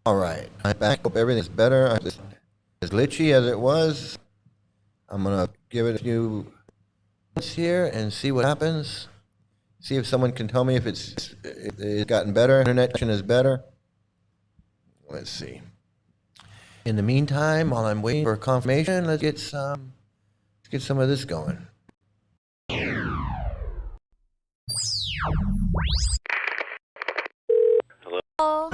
All right, I'm back. Hope everything's better. As glitchy as it was. I'm gonna give it a few minutes here and see what happens. See if someone can tell me if it's gotten better. Internet connection is better. Let's see. In the meantime, while I'm waiting for confirmation, let's get some of this going. Hello.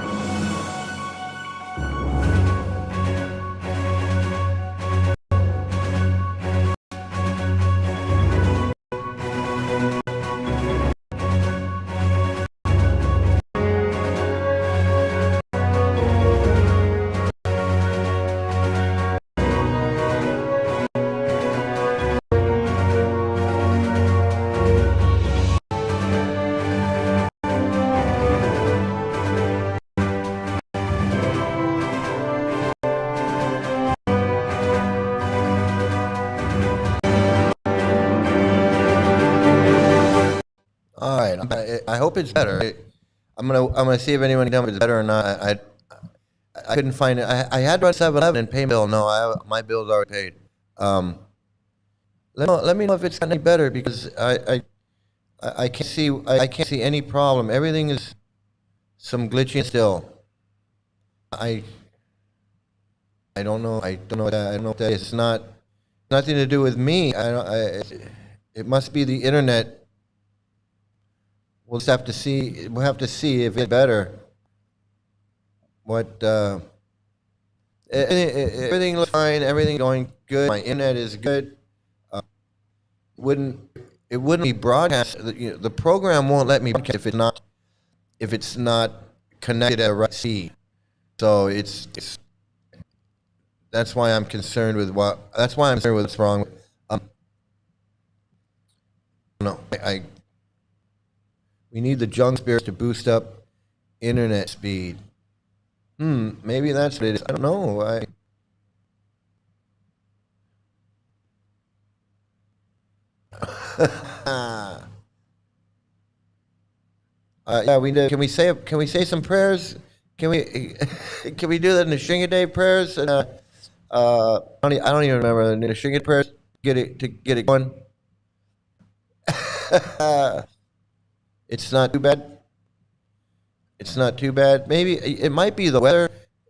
All right, I hope it's better. I'm gonna see if anyone can tell me if it's better or not. I couldn't find it. I had run 7-Eleven and pay bill. No, my bill's already paid. Let me know if it's gotten any better, because I can't see any problem. Everything is some glitching still. I don't know. I don't know what that is. It's nothing to do with me. It must be the internet. We'll just have to see. We'll have to see if it's better. Everything looks fine. Everything going good. My internet is good. It wouldn't be broadcast. The program won't let me broadcast if it's not connected at the right speed. So that's why I'm concerned with what's wrong. No, we need the junk spirits to boost up internet speed. Maybe that's what it is. I don't know. Yeah, we did. Can we say some prayers? Can we do that in the Shingaday prayers? And I don't even remember the Shingaday prayers. Get it going. It's not too bad. It's not too bad. Maybe it might be the weather,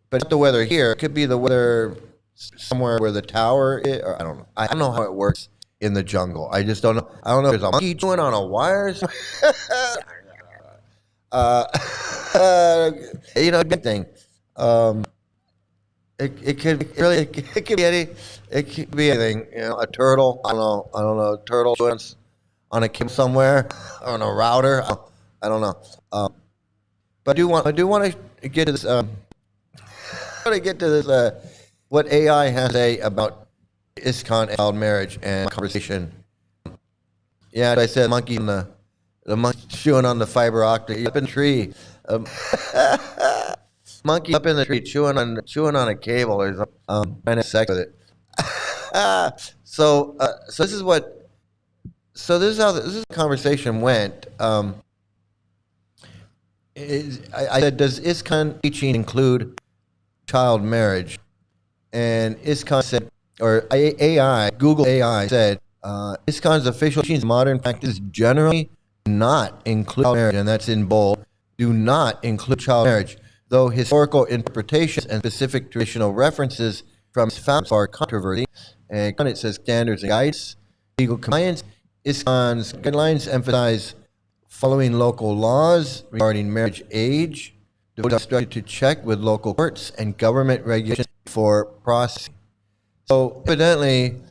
but not the weather here. It could be the weather somewhere where the tower is, or I don't know. I don't know how it works in the jungle. I just don't know. I don't know if there's a monkey chewing on a wire. Good thing. It could be anything. A turtle. I don't know. A turtle chewing on a cable somewhere, on a router. I don't know. But I do want to get to this. What AI has to say about ISKCON and child marriage and conversation. Yeah, as I said, the monkey chewing on the fiber optic up in the tree. Monkey up in the tree chewing on a cable or something. Trying to have sex with it. So this is how this conversation went. I said, does ISKCON teaching include child marriage? And ISKCON said, or Google AI said, ISKCON's official teachings in modern practice generally not include child marriage, and that's in bold, do not include child marriage, though historical interpretations and specific traditional references from found for controversy. And it says standards and guides, legal compliance. ISKCON's guidelines emphasize following local laws regarding marriage age. Devotees are instructed to check with local courts and government regulations for processing. So evidently,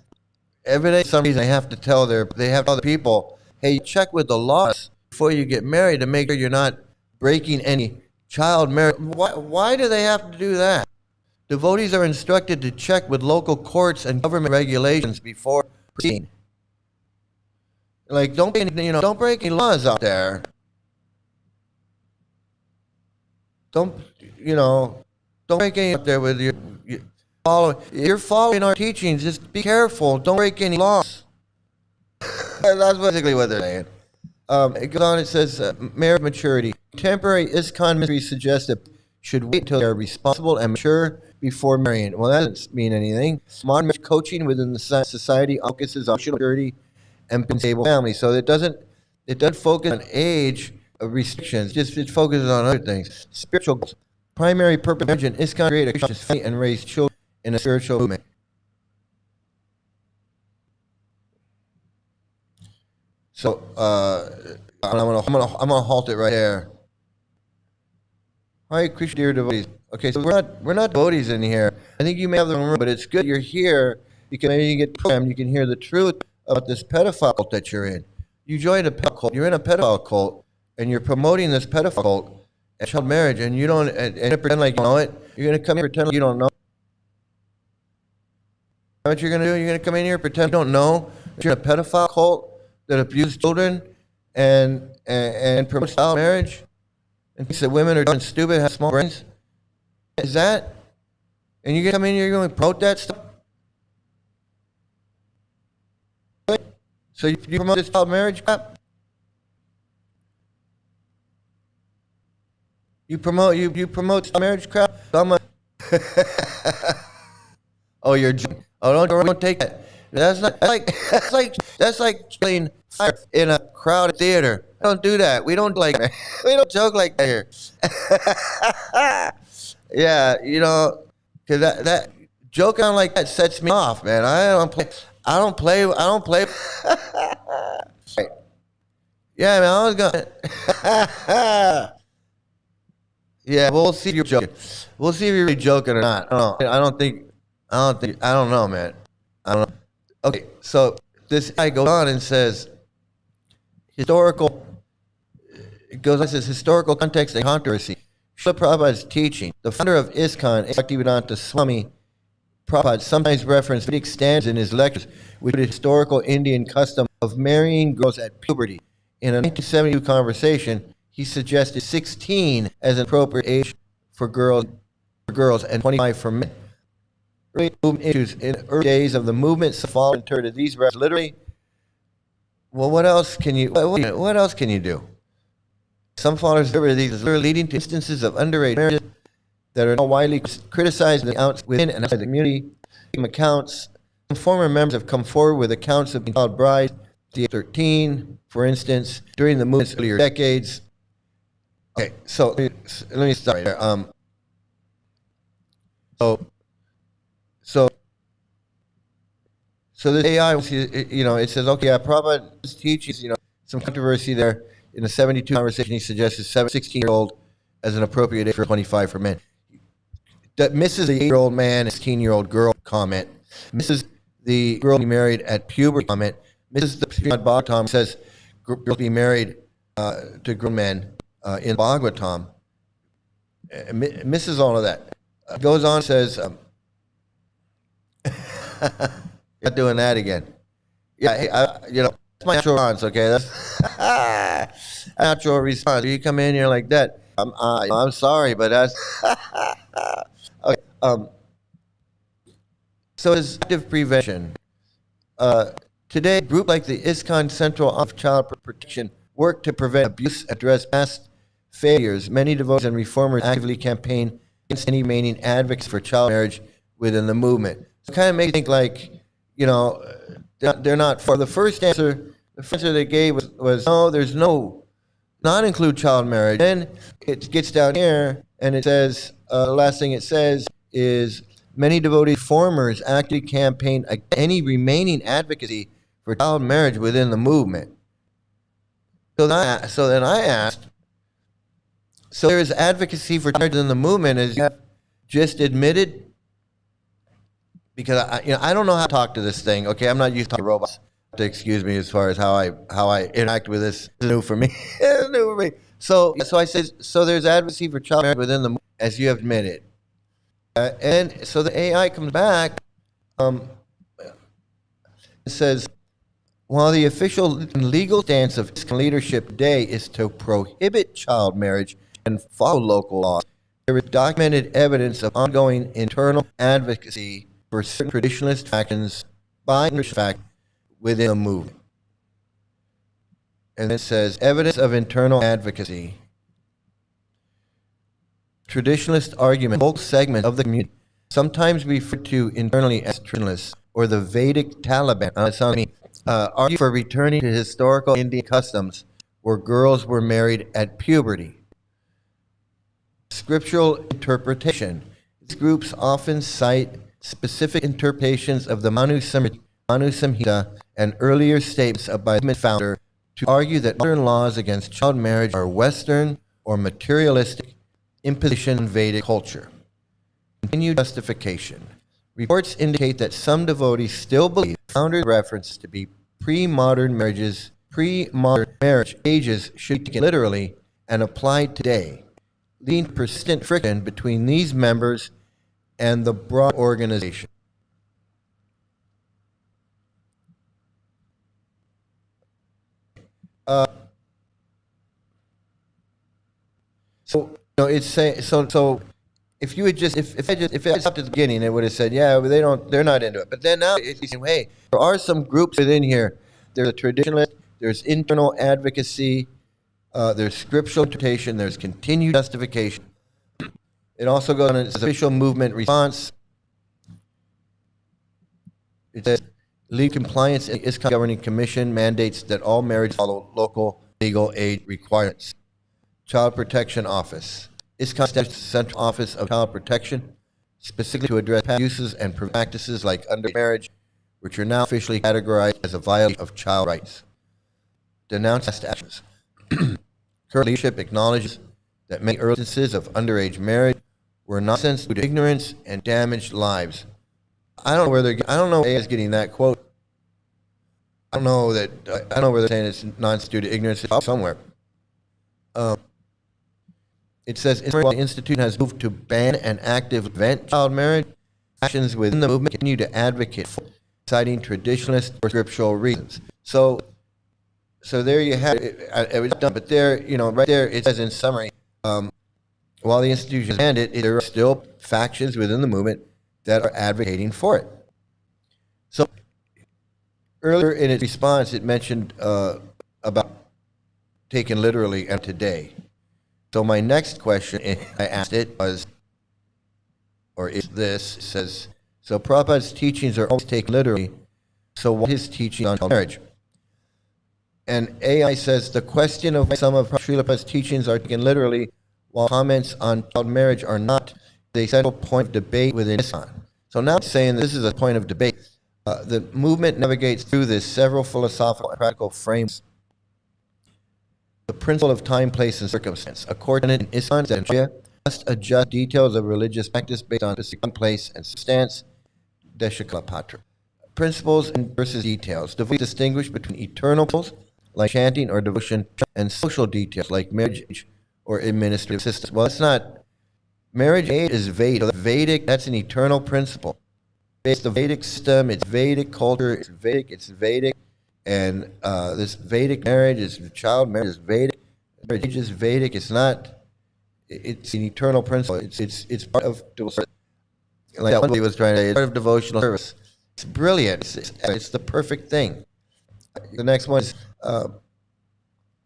for some reason they have to tell the people, hey, check with the laws before you get married to make sure you're not breaking any child marriage. Why do they have to do that? Devotees are instructed to check with local courts and government regulations before proceeding. Like, don't break any laws out there. Don't break any out there with you're following our teachings. Just be careful. Don't break any laws. That's basically what they're saying. It goes on. It says marriage maturity. Contemporary ISKCON ministry suggests that should wait till they are responsible and mature before marrying. Well, that doesn't mean anything. Modern marriage coaching within the society focuses on emotional maturity and stable family. So it doesn't focus on age restrictions. Just it focuses on other things. Spiritual goals. Primary purpose of marriage is to create a Christian family and raise children in a spiritual movement. So I'm gonna halt it right there. Hare Krishna, dear devotees. Okay, so we're not devotees in here. I think you may have the wrong room, but it's good you're here because maybe you get programmed. You can hear the truth about this pedophile cult that you're in. You joined a pedophile cult. You're in a pedophile cult, and you're promoting this pedophile cult and child marriage, and you don't and pretend like you know it. You're gonna come here and pretend like you don't know. What you're gonna do? You're gonna come in here and pretend you don't know that you're in a pedophile cult that abuses children and promotes child marriage and thinks that women are stupid, have small brains. Is that? And you're gonna come in here, you're gonna promote that stuff. So you promote this child marriage crap? You promote child marriage crap? Oh, you're joking. Oh, don't take that. That's like playing fire in a crowded theater. Don't do that. We don't joke like that here. Yeah, you know, because that joking like that sets me off, man. I don't play. Yeah, man, I was gonna. Yeah, we'll see if you're joking. We'll see if you're really joking or not. I don't know, man. I don't know. Okay, so this guy goes on and says, historical context and controversy. Srila Prabhupada's teaching. The founder of ISKCON, Bhaktivedanta Swami Prabhupada, sometimes referenced Vedic standards in his lectures, which is historical Indian custom of marrying girls at puberty. In a 1972 conversation, he suggested 16 as an appropriate age for girls and 25 for men. Issues in early days of the movement, Safal interpreted these verses literally. Well, what else can you do? Some followers interpreted these as leading to instances of underage marriages that are now widely criticized within and outside the community. Accounts. Some former members have come forward with accounts of child brides, the 13, for instance, during the movement's earlier decades. Okay, so let me start right there. So this AI, you know, it says, okay, Prabhupada teaches, you know, some controversy there. In a 72 conversation, he suggested 16-year-old as an appropriate age for 25 for men. That misses the 8-year-old man and 16-year-old girl comment. Misses the girl be married at puberty comment. Misses the Bhagavatam says girls be married to grown men in Bhagavatam. Misses all of that. Goes on, says, not doing that again. Yeah, hey, that's my natural response. Okay, that's natural response. You come in here like that. I'm sorry, but that's okay. So it's active prevention. Today, a group like the ISKCON Central Office of Child Protection work to prevent abuse, address past failures. Many devotees and reformers actively campaign against any remaining advocates for child marriage within the movement. So it kind of makes me think like, you know, they're not for the first answer. The first answer they gave was no, there's not include child marriage. Then it gets down here and it says, the last thing it says is many devotee reformers actively campaign against any remaining advocacy for child marriage within the movement. So then I asked, so there is advocacy for child marriage in the movement as you have just admitted? Because I don't know how to talk to this thing. Okay, I'm not used to robots. To excuse me as far as how I interact with this. It's new for me. It's new for me. So I said, so there's advocacy for child marriage within the movement, as you have admitted. And so the AI comes back. It says, while the official legal stance of ISKCON leadership today is to prohibit child marriage and follow local laws, there is documented evidence of ongoing internal advocacy for certain traditionalist factions by fact within the movement. And it says evidence of internal advocacy. Traditionalist argument, vocal segment of the community, sometimes referred to internally as traditionalists or the Vedic Taliban, argue for returning to historical Indian customs where girls were married at puberty. Scriptural interpretation. These groups often cite specific interpretations of the Manu Samhita and earlier statements by the founder to argue that modern laws against child marriage are Western or materialistic imposition in Vedic culture. Continued justification. Reports indicate that some devotees still believe the founder's reference to be pre-modern marriage ages should be taken literally and applied today, leading to persistent friction between these members and the broad organization. So if you had just if I stopped at the beginning, it would have said, yeah, they're not into it. But then now it's saying, hey, there are some groups within here. There's a traditionalist, there's internal advocacy, there's scriptural interpretation, there's continued justification. It also goes on as official movement response. It says legal compliance in ISKCON governing commission mandates that all marriages follow local legal aid requirements. Child Protection Office. ISKCON Central Office of Child Protection, specifically to address past uses and practices like underage marriage, which are now officially categorized as a violation of child rights. Denounce past actions. Current leadership acknowledges that many early instances of underage marriage were nonsense due to ignorance and damaged lives. I don't know where AI is getting that quote. I don't know where they're saying it's nonsense due to ignorance. It's somewhere. It says the institute has moved to ban and actively prevent child marriage. Actions within the movement continue to advocate for, citing traditionalist or scriptural reasons. So there you have it. It was done, but there, right there, it says in summary, while the institution has banned it, there are still factions within the movement that are advocating for it. So earlier in its response, it mentioned about taken literally and today. So my next question I asked it was, or is this, says, so Prabhupada's teachings are always taken literally, so what is his teaching on marriage? And AI says the question of some of Srila Prabhupada's teachings are taken literally, while comments on child marriage are not, the central point of debate within ISKCON. So now it's saying this is a point of debate. The movement navigates through this several philosophical and practical frames. The principle of time, place, and circumstance. According to ISKCON, that must adjust details of religious practice based on time, place, and substance. Deshakalapatra. Principles versus details. Devotees distinguish between eternal principles, like chanting or devotion, and social details, like marriage or administrative systems. Well, it's not. Marriage is Vedic. So Vedic, that's an eternal principle. Based on the Vedic system, it's Vedic culture, it's Vedic. And this Vedic marriage is child marriage is Vedic. Marriage is Vedic. It's not. It's an eternal principle. It's part of devotional. Like that one he was trying to say, it's part of devotional service. It's brilliant. It's the perfect thing. The next one is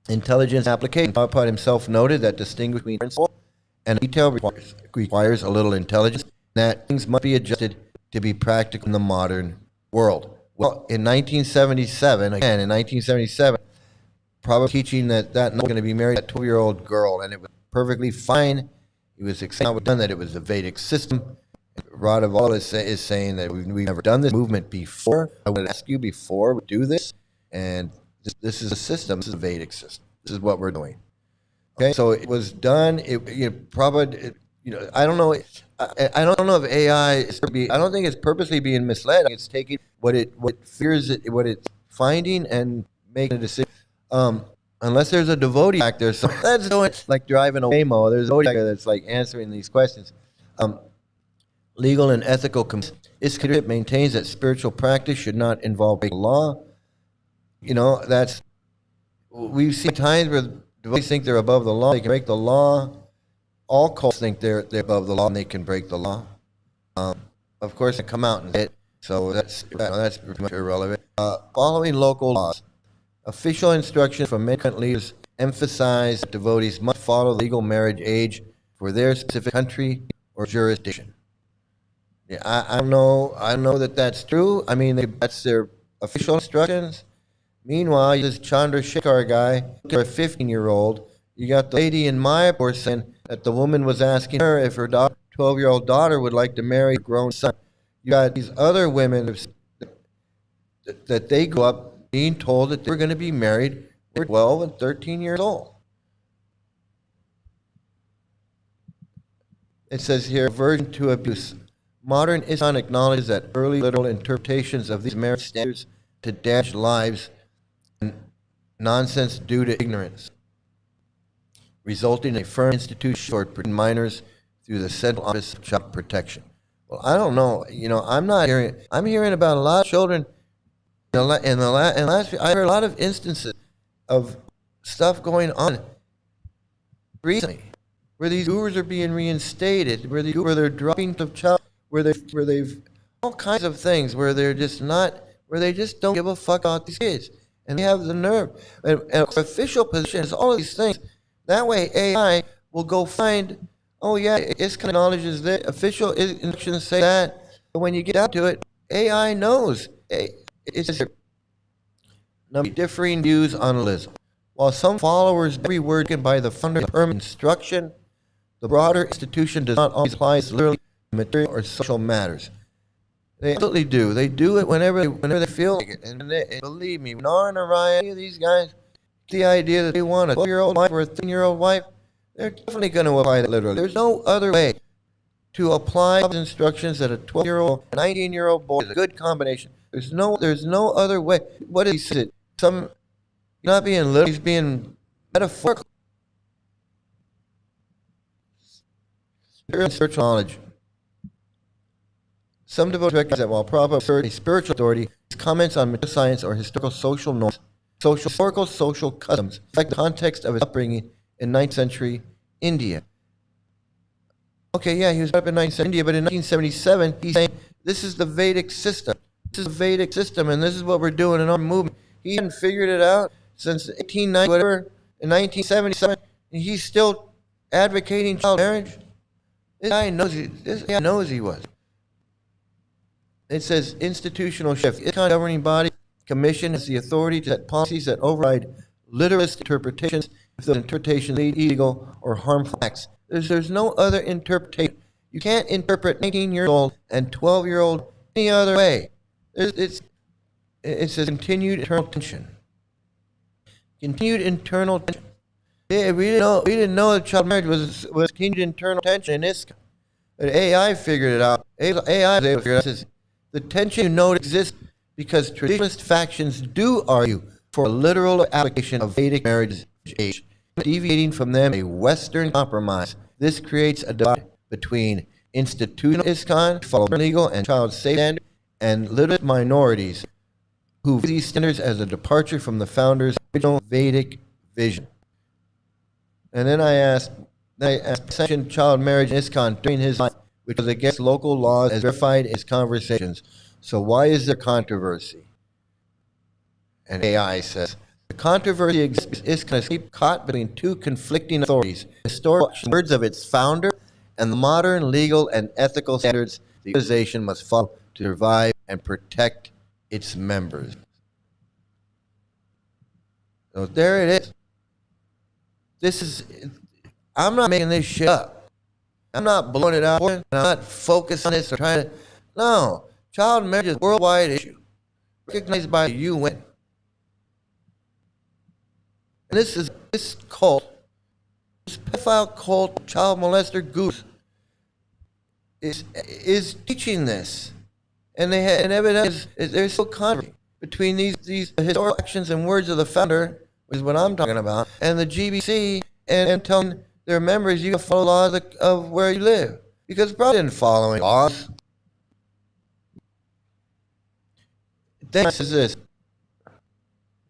intelligence application. Prabhupada himself noted that distinguishing between principle and detail requires a little intelligence. That things must be adjusted to be practical in the modern world. Well, in 1977, Prabhupada was teaching that no one was going to be married to a 12-year-old girl, and it was perfectly fine. He was excited that it was a Vedic system. Radhavala is saying that we've never done this movement before. I would ask you before we do this, and this is a system. This is a Vedic system. This is what we're doing. Okay, so it was done. Prabhupada, I don't know. I don't know if AI is. I don't think it's purposely being misled. It's taking what fears it, what it's finding, and making a decision. Unless there's a devotee back there, so that's doing like driving a Waymo. There's a devotee back there that's like answering these questions. Legal and ethical. ISKCON maintains that spiritual practice should not involve breaking the law. We've seen times where devotees think they're above the law. They can break the law. All cults think they're above the law and they can break the law. Of course, they come out and say it, so that's pretty much irrelevant. Following local laws. Official instructions from many leaders emphasize that devotees must follow the legal marriage age for their specific country or jurisdiction. Yeah, I don't know. I don't know that that's true. I mean, that's their official instructions. Meanwhile, this Chandrasekhar guy, a 15-year-old, you got the lady in Mayapur saying that the woman was asking her if her 12-year-old daughter would like to marry a grown son. You got these other women that they grew up being told that they were going to be married when 12 and 13 years old. It says here, aversion to abuse. Modern Islam acknowledges that early literal interpretations of these marriage standards to damage lives and nonsense due to ignorance, resulting in a firm institution for protecting minors through the Central Office of Child Protection. Well, I don't know. You know, I'm hearing about a lot of children. In the last, I heard a lot of instances of stuff going on recently, where these gurus are being reinstated, where they're dropping of child, where they've all kinds of things, where they're just not, where they just don't give a fuck about these kids, and they have the nerve. And official position is all of these things. That way, AI will go find. Oh yeah, it's acknowledges that official instructions say that, but when you get down to it, AI knows. It's just differing views on Islam. While some followers every word given by the founder of permanent instruction, the broader institution does not always apply literally to material or social matters. They absolutely do. They do it whenever they feel like it. And believe me, Nar and Araya, any of these guys, the idea that they want a 12-year-old wife or a 13-year-old wife, they're definitely going to apply that literally. There's no other way to apply instructions that a 12-year-old, a 19-year-old boy is a good combination. There's no other way. What is it? He's not being literal, he's being metaphorical. Spiritual knowledge. Some devotees recognize that while Prabhupada asserts a spiritual authority, his comments on material science or historical social norms, social customs, reflect the context of his upbringing in 9th century India. Okay, yeah, he was up in 9th century India, but in 1977, he's saying, this is the Vedic system. This is the Vedic system, and this is what we're doing in our movement. He hadn't figured it out since 1890, whatever, in 1977, and he's still advocating child marriage. This guy knows he was. It says institutional shift. Its governing body commission has the authority to set policies that override literalist interpretations if those interpretations lead illegal or harmful acts. There's no other interpretation. You can't interpret 19-year-old and 12-year-old any other way. It's a continued internal tension. Continued internal tension. Yeah, we didn't know that child marriage was continued internal tension in ISKCON. But AI figured it out. AI was able to figure it out. It says, the tension exists because traditionalist factions do argue for a literal application of Vedic marriage age, deviating from them a Western compromise. This creates a divide between institutional ISKCON, follow legal and child safety standards, and literate minorities who view these standards as a departure from the founders' original Vedic vision. And then I asked mentioned child marriage in ISKCON during his life, which was against local laws as verified in his conversations. So why is there controversy? And AI says, the controversy exists is caught between two conflicting authorities, historical words of its founder and the modern legal and ethical standards the organization must follow to survive and protect its members. So there it is. I'm not making this shit up. I'm not blowing it out. I'm not focused on this or trying to. No. Child marriage is a worldwide issue, recognized by the UN. And this cult, this pedophile cult, child molester goose, is teaching this. And evidence there's still controversy between these historical actions and words of the founder, which is what I'm talking about, and the GBC, and telling their members you got to follow laws of where you live. Because Prabhupada didn't follow any laws. Then says this.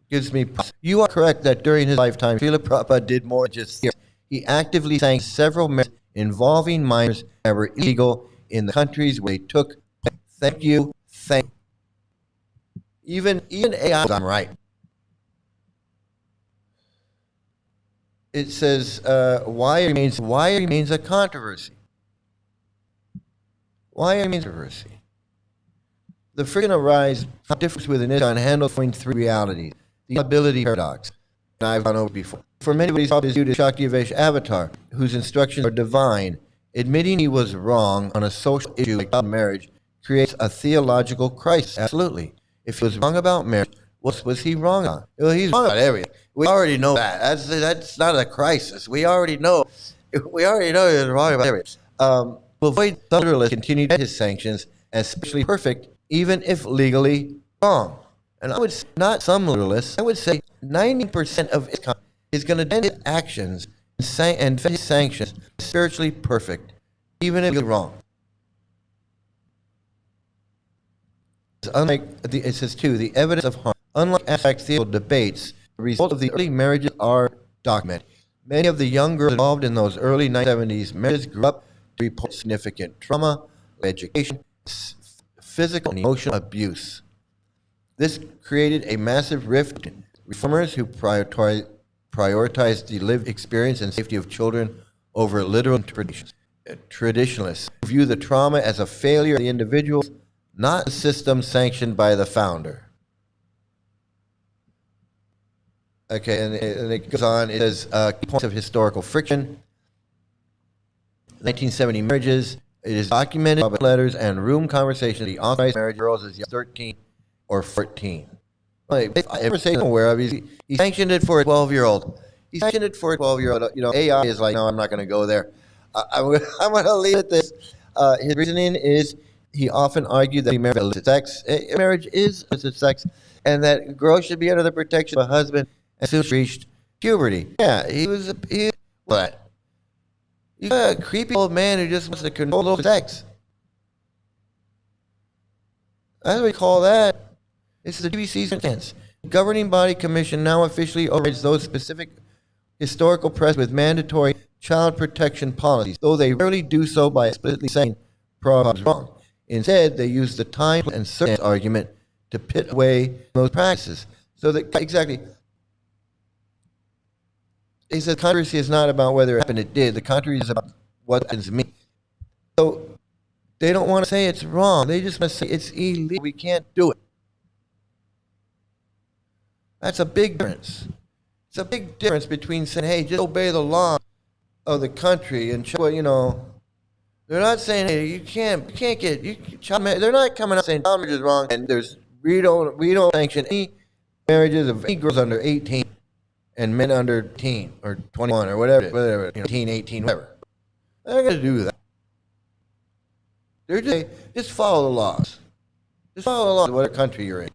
Gives me. You are correct that during his lifetime, Srila Prabhupada did more than just here. He actively sang several marriages involving minors that were illegal in the countries where they took. Thank you. Even AI, I'm right. it says why remains a controversy. Why remains a controversy? The frequent arise difference within ISKCON handles three realities. The ability paradox, and I've gone over before. For many, what is viewed as Shakti avatar, whose instructions are divine, admitting he was wrong on a social issue like child marriage creates a theological crisis. Absolutely. If he was wrong about marriage, what was he wrong on? Well, he's wrong about everything. We already know that. That's not a crisis. We already know. We already know he was wrong about everything. To avoid some literalists continue to his sanctions as spiritually perfect, even if legally wrong. And I would say, not some literalists, I would say 90% of ISKCON is going to defend his actions and defend his sanctions spiritually perfect, even if legally wrong. Unlike it says too, the evidence of harm. Unlike abstract theological debates, the result of the early marriages are documented. Many of the young girls involved in those early 1970s marriages grew up to report significant trauma, education, physical and emotional abuse. This created a massive rift in reformers who prioritized the lived experience and safety of children over literal interpretations. Traditionalists view the trauma as a failure of the individuals, not a system sanctioned by the founder. Okay, and it goes on. It says key points of historical friction. 1970 marriages. It is documented by letters and room conversations. The authorized marriage of girls is 13 or 14. If I ever say somewhere of he sanctioned it for a 12-year-old. He sanctioned it for a 12-year-old. You know, AI is like, no, I'm not going to go there. I'm going to leave it at this. His reasoning is he often argued that marriage is illicit sex. Marriage is illicit sex, and that girls should be under the protection of a husband as soon as reached puberty. Yeah, he's a creepy old man who just wants to control sex. That's what we call that. This is the GBC's instance. The governing body commission now officially overrides those specific historical precedents with mandatory child protection policies, though they rarely do so by explicitly saying Prabhupada is wrong. Instead, they use the time and circumstance argument to pit away those practices. So that exactly, he said, controversy is not about whether it happened. It did. The controversy is about what happens to me. So they don't want to say it's wrong. They just want to say it's illegal. We can't do it. That's a big difference. It's a big difference between saying, hey, just obey the law of the country and show, you know. They're not saying, hey, you can't get child marriage. They're not coming out saying child marriage is wrong and we don't sanction any marriages of any girls under 18 and men under 18 or 21 or whatever, 18, whatever. They're not going to do that. They're just follow the laws. Just follow the laws of whatever country you're in.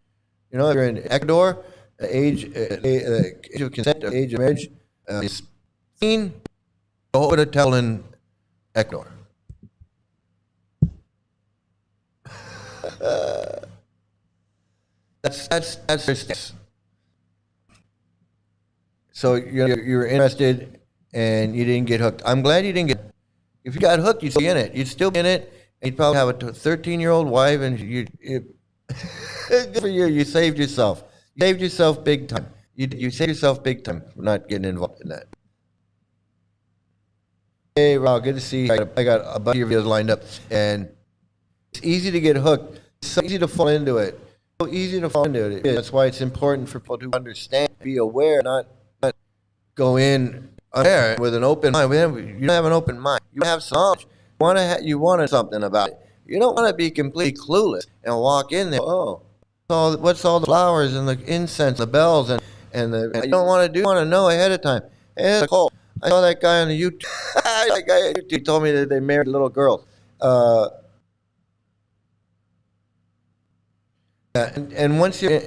You know, if you're in Ecuador, age of consent, age of marriage is 18. Go to tell in Ecuador. That's their stance. So you're interested and you didn't get hooked. I'm glad you didn't get. If you got hooked, you'd still be in it. You'd still be in it. And you'd probably have a 13-year-old wife, and good for you. You saved yourself. You saved yourself big time. You saved yourself big time for not getting involved in that. Hey, Rob, good to see you. I got a bunch of videos lined up, and it's easy to get hooked. It's so easy to fall into it. So easy to fall into it. That's why it's important for people to understand, be aware, not go in there with an open mind. You don't have an open mind. You have some knowledge. You want something about it. You don't want to be completely clueless and walk in there. Oh, what's all the flowers and the incense, the bells, and you don't want to know ahead of time. Hey, it's cold. I saw that guy on the YouTube. That guy on YouTube told me that they married little girls. And once you're,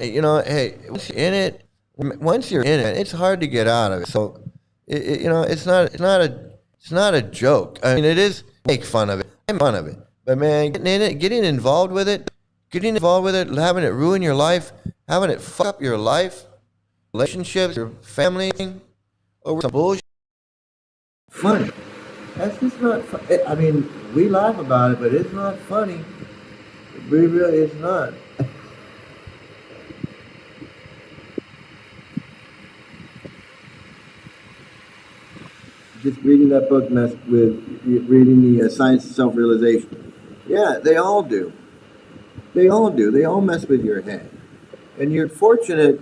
once you're in it, it's hard to get out of it. So, it's not a joke. I mean, it is make fun of it, make fun of it. But man, getting in it, getting involved with it, having it ruin your life, having it fuck up your life, relationships, your family, over some bullshit. Funny. That's just not funny. I mean, we laugh about it, but it's not funny. It really is not. just reading that book messed with reading the Science of Self-Realization. Yeah, they all do. They all do. They all mess with your head. And you're fortunate.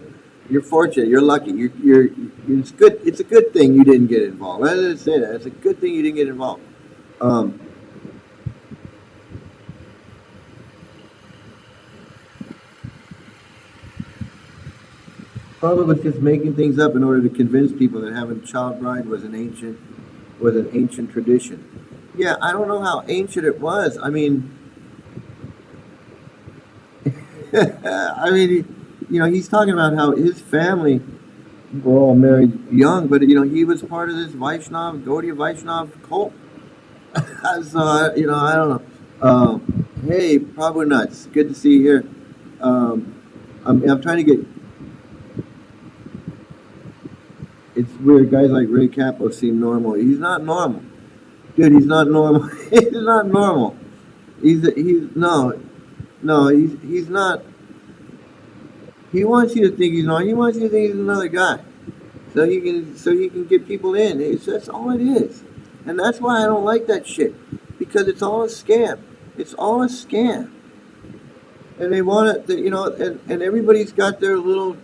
You're fortunate. You're lucky. You're. It's good. It's a good thing you didn't get involved. I didn't say that. It's a good thing you didn't get involved. Prabhupada was just making things up in order to convince people that having child bride was an ancient tradition. Yeah, I don't know how ancient it was. I mean, he's talking about how his family were all married young, but he was part of this Gaudiya Vaishnav cult. So I don't know. Hey, Prabhu Nuts, good to see you here. I'm trying to get. It's weird. Guys like Ray Capo seem normal. He's not normal, dude. He's not normal. He's not normal. He's no, he's not. He wants you to think he's normal. He wants you to think he's another guy, so he can get people in. That's all it is, and that's why I don't like that shit, because it's all a scam. It's all a scam, and they want it. And everybody's got their little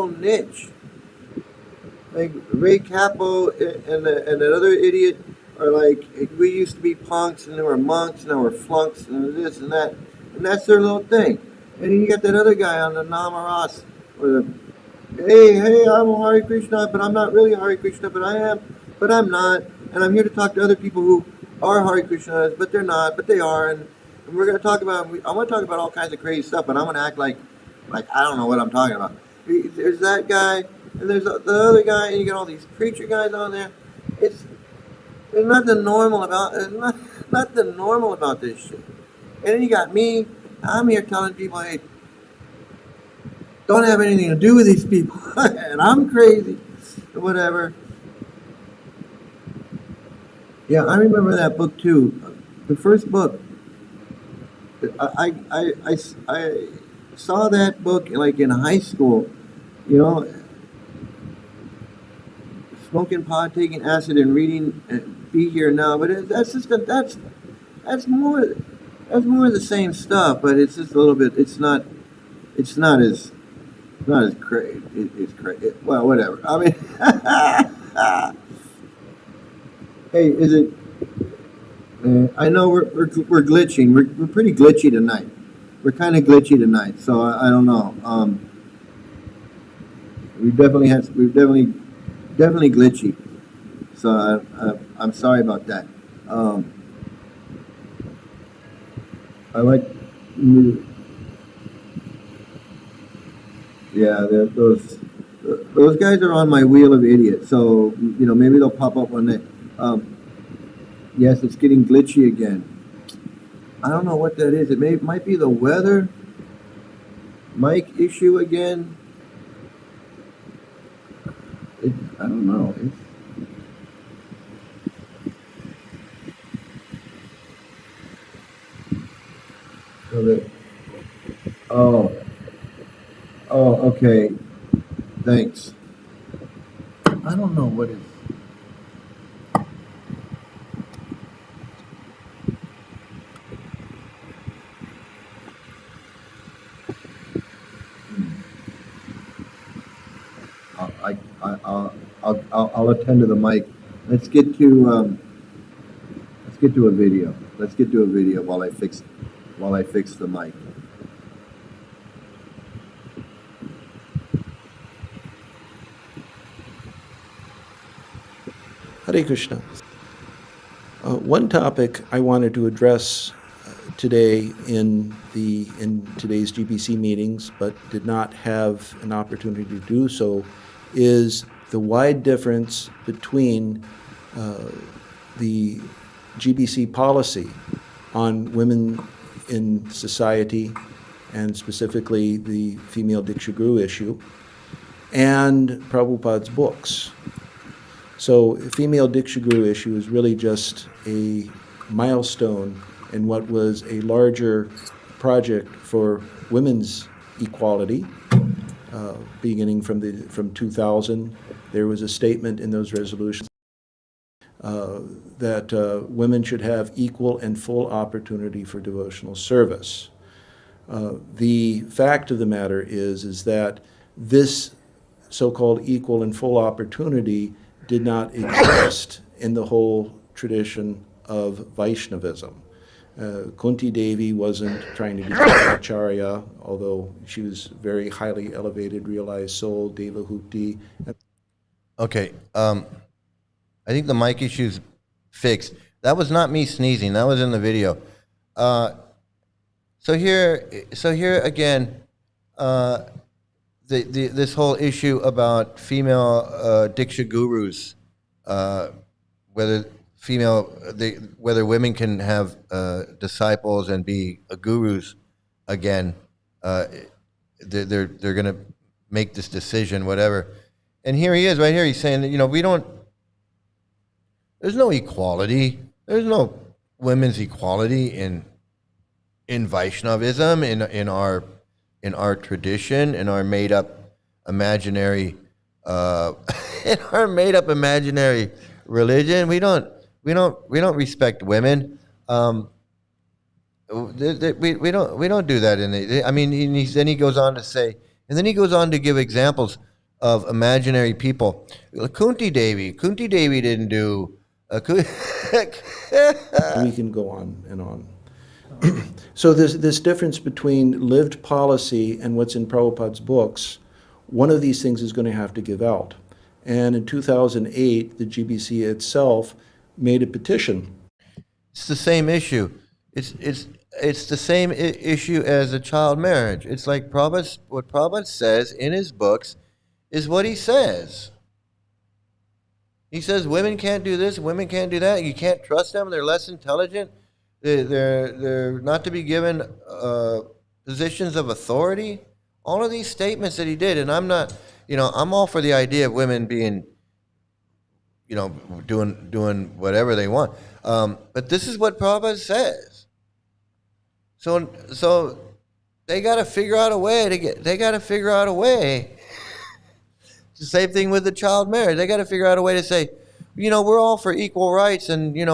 niche. Like Ray Capo and that other idiot are like, we used to be punks and there were monks and there were flunks and this and that, and that's their little thing. And then you got that other guy on the Namaras, or hey, I'm Hare Krishna, but I'm not really Hare Krishna, but I am, but I'm not, and I'm here to talk to other people who are Hare Krishnas, but they're not, but they are, and we're going to talk about, I want to talk about all kinds of crazy stuff, but I'm going to act like I don't know what I'm talking about. There's that guy. And there's the other guy, and you got all these preacher guys on there. There's nothing normal about nothing normal about this shit. And then you got me. I'm here telling people, hey, don't have anything to do with these people, and I'm crazy, or whatever. Yeah, I remember that book too. The first book. I saw that book like in high school. Smoking pot, taking acid, and reading "Be Here Now," but that's more of the same stuff. But it's just a little bit. It's not as crazy. It's crazy. Well, whatever. I mean, hey, is it? I know we're glitching. We're pretty glitchy tonight. We're kind of glitchy tonight. So I don't know. We've definitely glitchy, so I'm sorry about that. I like, yeah, those guys are on my wheel of idiots. So maybe they'll pop up one day. Yes, it's getting glitchy again. I don't know what that is. Might be the weather, mic issue again. I don't know. Okay. Thanks. I don't know what is. I'll attend to the mic. Let's get to a video. Let's get to a video while I fix the mic. Hare Krishna. One topic I wanted to address today in today's GBC meetings, but did not have an opportunity to do so, is the wide difference between the GBC policy on women in society, and specifically the female Diksha Guru issue, and Prabhupada's books. So female Diksha Guru issue is really just a milestone in what was a larger project for women's equality. Beginning from 2000, there was a statement in those resolutions that women should have equal and full opportunity for devotional service. The fact of the matter is that this so-called equal and full opportunity did not exist in the whole tradition of Vaishnavism. Kunti Devi wasn't trying to become an acharya, although she was very highly elevated, realized soul, Devahuti. Okay, I think the mic issue's fixed. That was not me sneezing. That was in the video. So here again, this whole issue about female diksha gurus, whether women can have disciples and be gurus again, they're going to make this decision, whatever. And here he is, right here. He's saying that there's no equality. There's no women's equality in Vaishnavism, in our tradition, in our made up imaginary religion. We don't respect women. We don't do that then he goes on to say, and then he goes on to give examples of imaginary people. Kunti Devi didn't do. We can go on and on. So this difference between lived policy and what's in Prabhupada's books, one of these things is going to have to give out. And in 2008, the GBC itself made a petition. It's the same issue. It's the same issue as a child marriage. It's like what Prabhupada says in his books is what he says. He says women can't do this, women can't do that. You can't trust them. They're less intelligent. They're not to be given positions of authority. All of these statements that he did, and I'm not, I'm all for the idea of women being, doing whatever they want. But this is what Prabhupada says. So they got to figure out a way It's the same thing with the child marriage. They got to figure out a way to say, we're all for equal rights, and we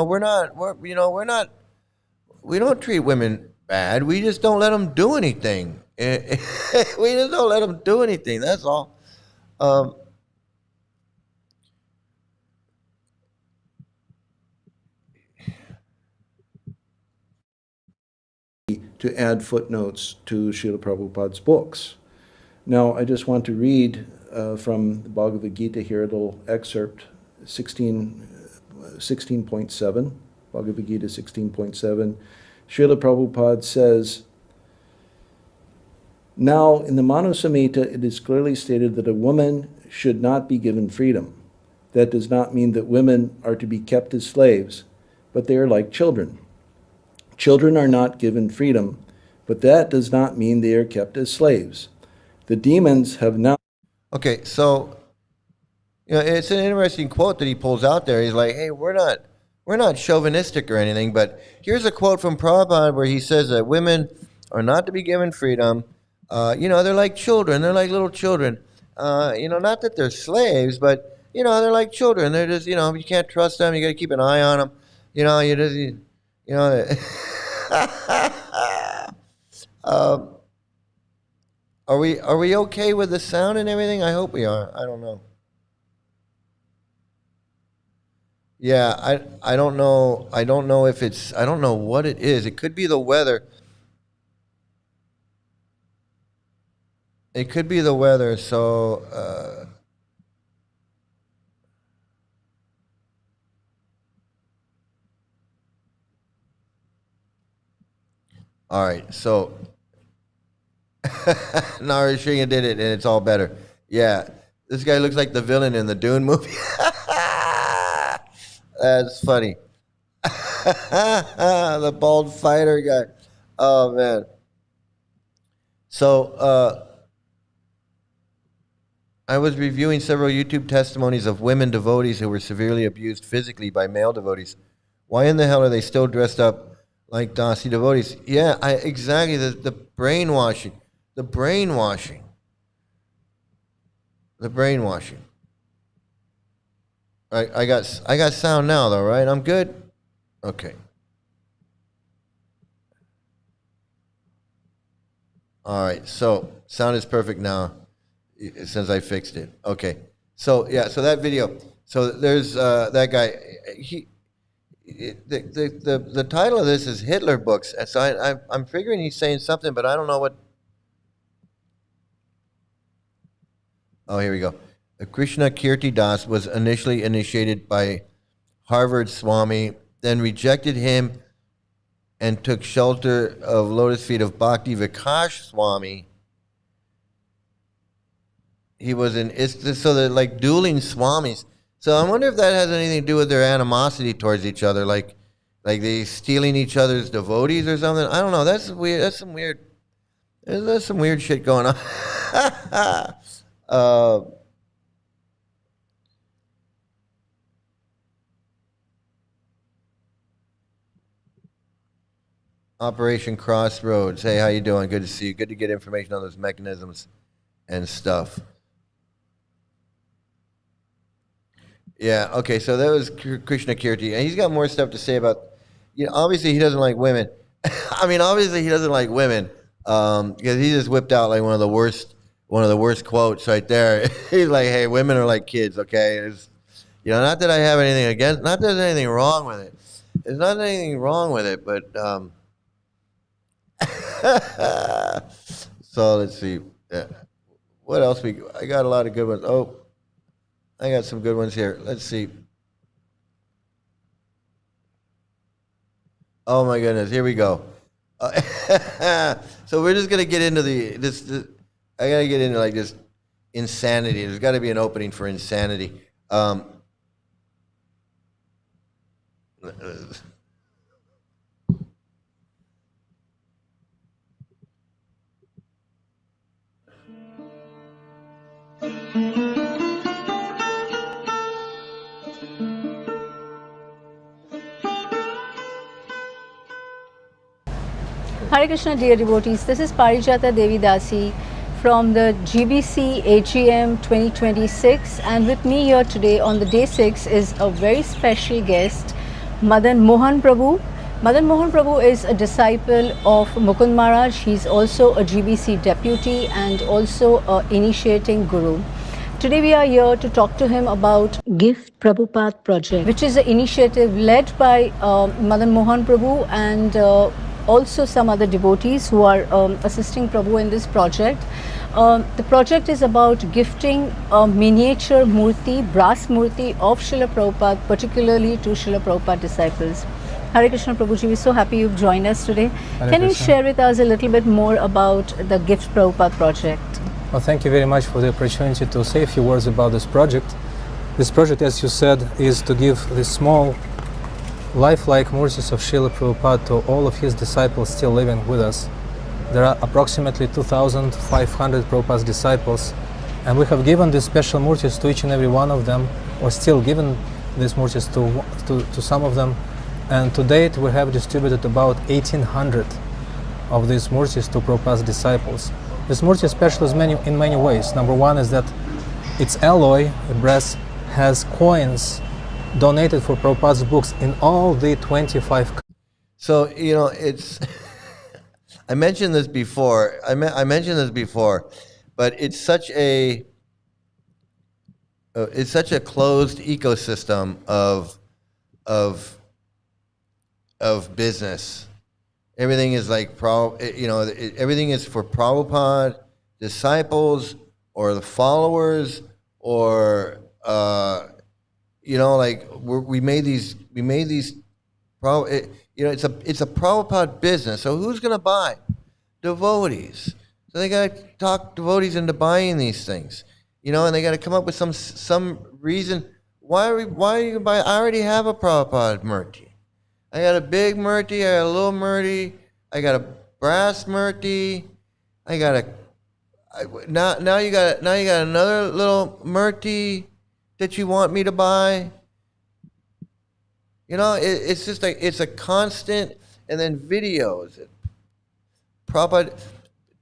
don't treat women bad. We just don't let them do anything. We just don't let them do anything. That's all. To add footnotes to Srila Prabhupada's books. Now, I just want to read from the Bhagavad Gita here, a little excerpt, 16.7, Bhagavad Gita 16.7. Srila Prabhupada says, now, in the Manu Samhita, it is clearly stated that a woman should not be given freedom. That does not mean that women are to be kept as slaves, but they are like children. Children are not given freedom, but that does not mean they are kept as slaves. The demons have now... Okay, so, it's an interesting quote that he pulls out there. He's like, hey, we're not chauvinistic or anything, but here's a quote from Prabhupada where he says that women are not to be given freedom. They're like children. They're like little children. Not that they're slaves, but, they're like children. They're just, you can't trust them. You got to keep an eye on them. Are we okay with the sound and everything? I hope we are. I don't know. Yeah, I don't know. I don't know if it's, I don't know what it is. It could be the weather. It could be the weather. So, all right. So, Narashinga did it, and it's all better. Yeah, this guy looks like the villain in the Dune movie. That's funny. The bald fighter guy. Oh, man. So, I was reviewing several YouTube testimonies of women devotees who were severely abused physically by male devotees. Why in the hell are they still dressed up like Dasi devotees? Yeah, exactly. The brainwashing. The brainwashing. The brainwashing. I got sound now though, right? I'm good. Okay. All right. So sound is perfect now, since I fixed it. Okay. So yeah. So that video. So there's that guy. The title of this is Hitler books. And so I'm figuring he's saying something, but I don't know what. Oh, here we go. Krishna Kirti Das was initially initiated by Harvard Swami, then rejected him and took shelter of lotus feet of Bhakti Vikash Swami. He was so they're like dueling swamis. So I wonder if that has anything to do with their animosity towards each other, like they stealing each other's devotees or something. I don't know. That's weird. That's some weird. There's some weird shit going on. Operation Crossroads. Hey, how you doing? Good to see you. Good to get information on those mechanisms and stuff. Yeah, okay, so that was Krishna Kirti. And he's got more stuff to say about, obviously he doesn't like women. I mean, obviously he doesn't like women, because he just whipped out like one of the worst quotes right there. He's like, hey, women are like kids, okay? It's, not that I have anything against, not that there's anything wrong with it. There's not anything wrong with it, but, so let's see. What else I got a lot of good ones. Oh, I got some good ones here. Let's see. Oh my goodness, here we go. So we're just gonna get into this. I gotta get into like this insanity. There's got to be an opening for insanity. Hare Krishna, dear devotees, this is Parijata Devi Dasi from the GBC AGM 2026, and with me here today on the day 6 is a very special guest, Madan Mohan Prabhu. Madan Mohan Prabhu is a disciple of Mukund Maharaj. He's also a GBC deputy and also an initiating guru. Today we are here to talk to him about Gift Prabhupada project, which is an initiative led by Madan Mohan Prabhu and also some other devotees who are assisting Prabhu in this project. The project is about gifting a miniature murti, brass murti of Srila Prabhupada, particularly to Srila Prabhupada disciples. Hare Krishna Prabhuji, we're so happy you've joined us today. Can you share with us a little bit more about the Gift Prabhupada project? Well, thank you very much for the opportunity to say a few words about this project. This project, as you said, is to give the small lifelike murtis of Srila Prabhupada to all of his disciples still living with us. There are approximately 2,500 Prabhupada's disciples, and we have given these special murtis to each and every one of them, or still given these murtis to some of them. And to date, we have distributed about 1,800 of these murtis to Prabhupada's disciples. This murti is special in many ways. Number one is that its alloy, the brass, has coins donated for Prabhupada's books in all the 25. So, it's, I mentioned this before, but it's such a closed ecosystem of business. Everything is like, everything is for Prabhupada disciples or the followers, or we made these. It's a Prabhupada business. So who's going to buy? Devotees. So they got to talk devotees into buying these things, and they got to come up with some reason. Why are you buy? I already have a Prabhupada murti. I got a big murti, I got a little murti, I got a brass murti, now you got another little murti that you want me to buy. It's just like, it's a constant, and then videos. Prabhupada,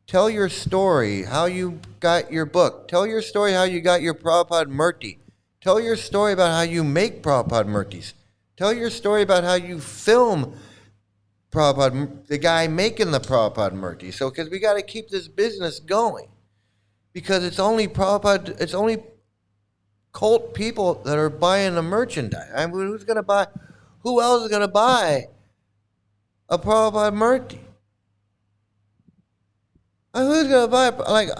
tell your story, how you got your book. Tell your story how you got your Prabhupada murti. Tell your story about how you make Prabhupada murtis. Tell your story about how you film Prabhupada, the guy making the Prabhupada murti. So, because we got to keep this business going, because it's only Prabhupada, it's only cult people that are buying the merchandise. I mean, who's going to buy? Who else is going to buy a Prabhupada murti? Who's going to buy? Like,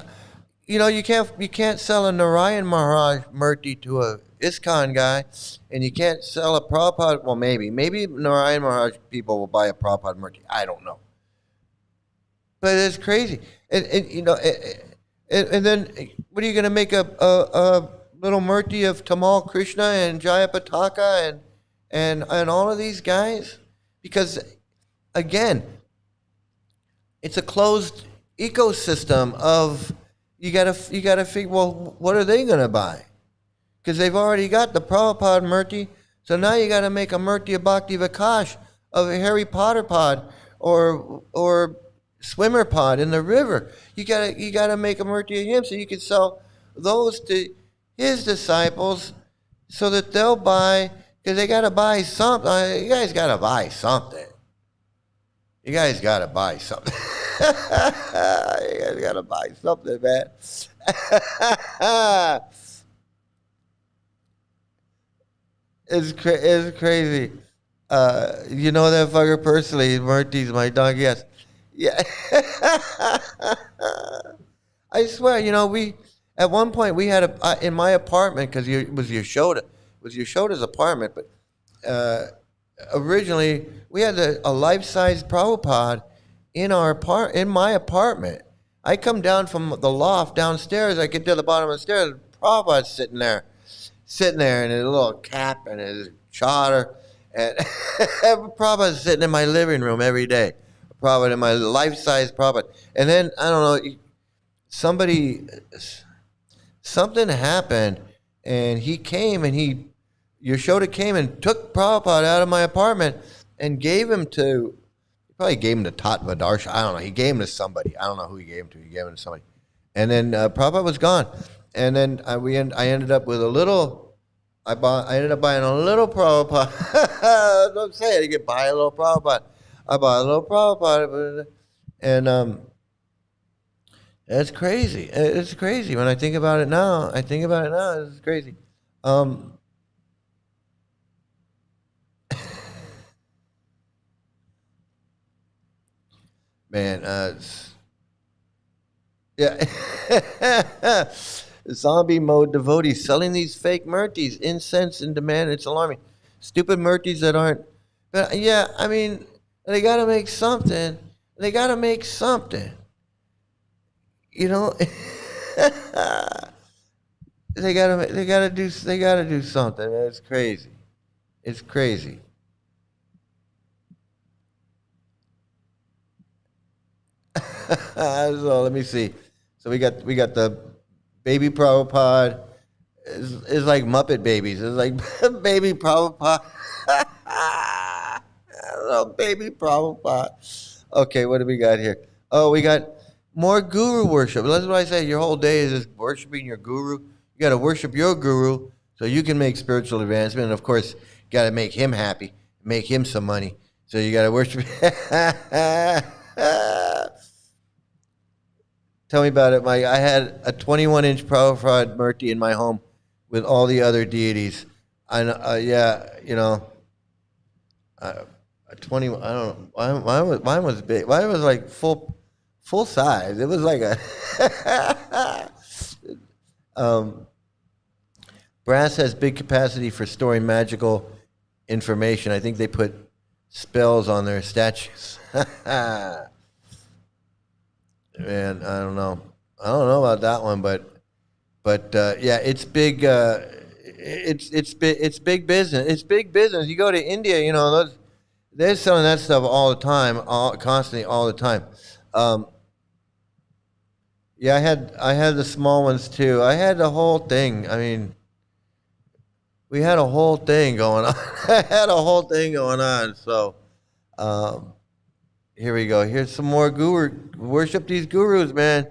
you know, you can't sell a Narayan Maharaj murti to a ISKCON guy, and you can't sell a Prabhupada. Well, maybe Narayan Maharaj people will buy a Prabhupada murti. I don't know, but it's crazy. And you know, and then what are you going to make a little murti of Tamal Krishna and Jaya Pataka and all of these guys? Because again, it's a closed ecosystem of you gotta figure, well, what are they gonna buy? Because they've already got the Prabhupada murti, so now you gotta make a murti of Bhakti Vikash, of a Harry Potter pod, or swimmer pod in the river. You gotta make a murti of him so you can sell those to his disciples so that they'll buy, because they gotta buy something. You guys gotta buy something. You guys gotta buy something. You guys gotta buy something, man. It's crazy. You know that fucker personally. Murti's my dog. Yes. Yeah. I swear, you know, at one point we had in my apartment, because it was Yashoda's apartment, but originally we had a life-size Prabhupada in my apartment. I come down from the loft downstairs. I get to the bottom of the stairs. Prabhupada's sitting there in his little cap and his chadar, and Prabhupada's sitting in my living room every day. Prabhupada, in my life-size Prabhupada. And then I don't know, something happened, and Yashoda came and took Prabhupada out of my apartment and gave him to. Probably gave him to Tattva Darshan. I don't know. He gave him to somebody. I don't know who he gave him to. He gave him to somebody. And then Prabhupada was gone. And then I ended up with a little. I ended up buying a little Prabhupada. That's what I'm saying. You could buy a little Prabhupada. I bought a little Prabhupada, and it's crazy. It's crazy when I think about it now. It's crazy. Man, yeah. Zombie mode devotees selling these fake murtis, incense in demand. It's alarming. Stupid murtis that aren't. But yeah, I mean, they gotta make something. You know, they gotta do something. Man. It's crazy. It's crazy. So let me see. So we got the baby Prabhupada. It's like Muppet babies. It's like baby Prabhupada. Little baby Prabhupada. Okay, what do we got here? Oh, we got more guru worship. That's what I say. Your whole day is just worshiping your guru. You got to worship your guru so you can make spiritual advancement. And of course, you got to make him happy, make him some money. So you got to worship. Tell me about it, Mike. I had a 21-inch Prabhupada murti in my home with all the other deities. Yeah, you know, a 20. I don't know. Mine was big. Mine was like full size. It was like a. Brass has big capacity for storing magical information. I think they put spells on their statues. Man, I don't know about that one, but yeah, it's big. It's big business. It's big business. You go to India, you know, they're selling that stuff all the time, constantly, all the time. Yeah, I had the small ones too. I had the whole thing. I mean, we had a whole thing going on. So. Here we go. Here's some more guru. Worship these gurus, man.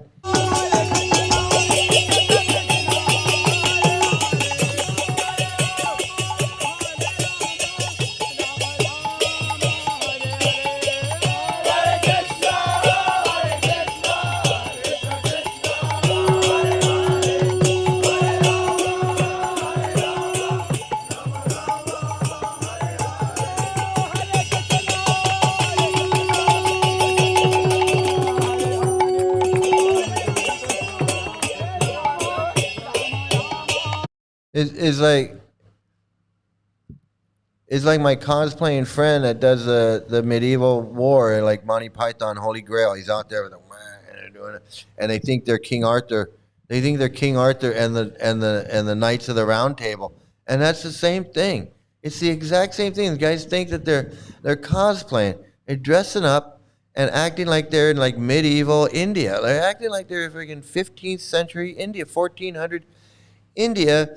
Is like my cosplaying friend that does the medieval war, like Monty Python, Holy Grail. He's out there with a and they're doing it, and they think they're King Arthur. They think they're King Arthur and the Knights of the Round Table, and that's the same thing. It's the exact same thing. The guys think that they're cosplaying. They're dressing up and acting like they're in like medieval India. They're acting like they're freaking 15th century India, 1400 India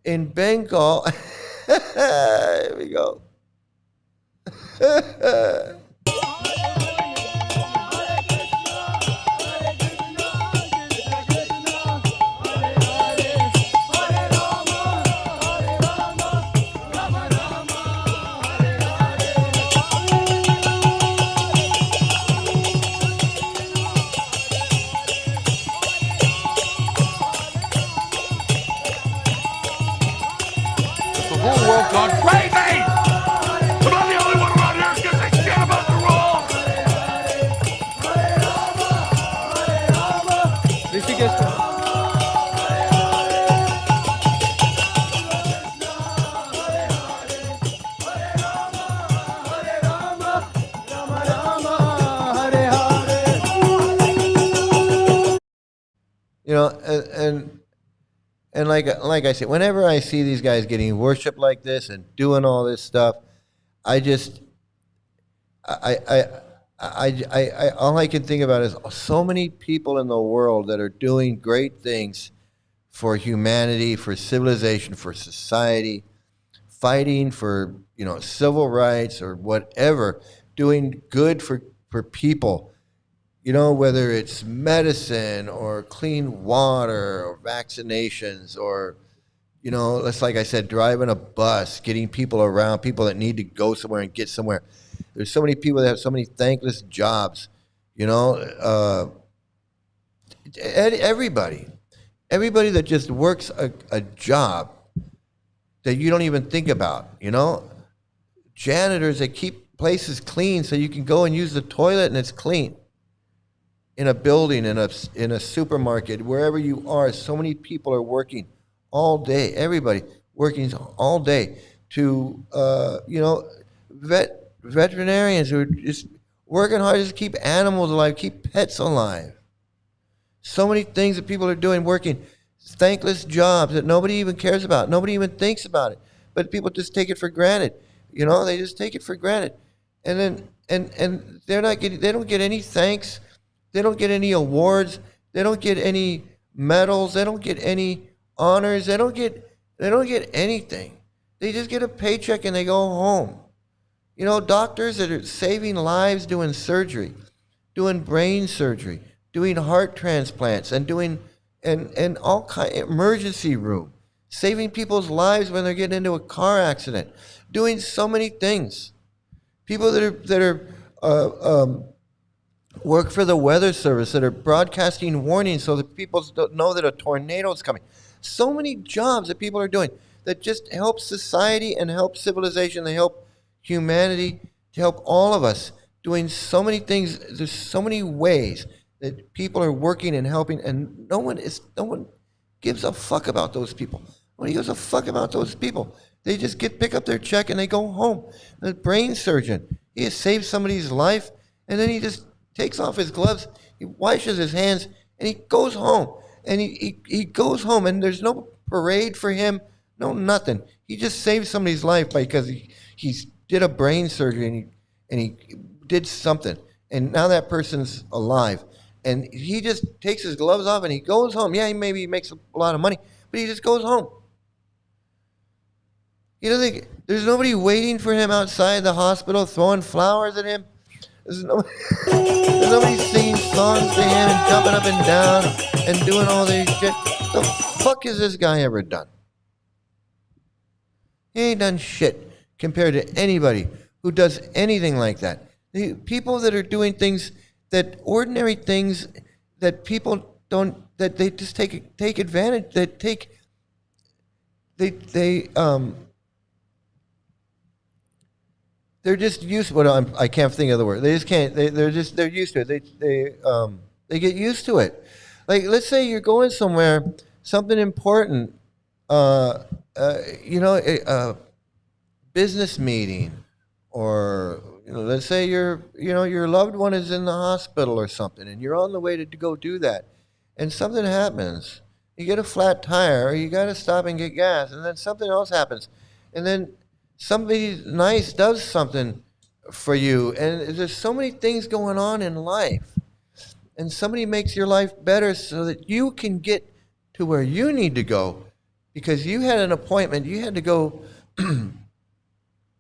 in Bengal. Here we go. The whole world gone crazy! Am I the only one around here who gives a shit about the rules? You know, and like I said, whenever I see these guys getting worship like this and doing all this stuff, I just all I can think about is so many people in the world that are doing great things for humanity, for civilization, for society, fighting for, you know, civil rights or whatever, doing good for people. You know, whether it's medicine or clean water or vaccinations or, you know, it's like I said, driving a bus, getting people around, people that need to go somewhere and get somewhere. There's so many people that have so many thankless jobs, you know. Everybody that just works a job that you don't even think about, you know. Janitors that keep places clean so you can go and use the toilet and it's clean. In a building, in a supermarket, wherever you are, so many people are working all day. Everybody working all day to, you know, veterinarians who are just working hard just to keep animals alive, keep pets alive. So many things that people are doing, working thankless jobs that nobody even cares about. Nobody even thinks about it. But people just take it for granted. You know, they just take it for granted. And then, and they don't get any thanks. They don't get any awards. They don't get any medals. They don't get any honors. They don't get anything. They just get a paycheck and they go home. You know, doctors that are saving lives doing surgery, doing brain surgery, doing heart transplants, and doing and all kind emergency room, saving people's lives when they're getting into a car accident, doing so many things. People that are work for the weather service, that are broadcasting warnings so that people don't know that a tornado is coming. So many jobs that people are doing that just help society and help civilization. They help humanity, to help all of us, doing so many things. There's so many ways that people are working and helping, and no one gives a fuck about those people. Nobody gives a fuck about those people. They just pick up their check and they go home. The brain surgeon, he has saved somebody's life, and then he just takes off his gloves, he washes his hands, and he goes home. And he goes home, and there's no parade for him, no nothing. He just saved somebody's life because he did a brain surgery and he did something. And now that person's alive. And he just takes his gloves off and he goes home. Yeah, he maybe makes a lot of money, but he just goes home. You know, there's nobody waiting for him outside the hospital throwing flowers at him. There's nobody singing songs to him and jumping up and down and doing all this shit. The fuck has this guy ever done? He ain't done shit compared to anybody who does anything like that. The people that are doing things, that ordinary things that people don't, that they just take advantage, that they're just used to it. I can't think of the word. They just can't. They're used to it. They get used to it. Like, let's say you're going somewhere, something important, A business meeting, or let's say your loved one is in the hospital or something, and you're on the way to go do that, and something happens. You get a flat tire, or you got to stop and get gas, and then something else happens, and then somebody nice does something for you, and there's so many things going on in life, and somebody makes your life better so that you can get to where you need to go, because you had an appointment, you had to go to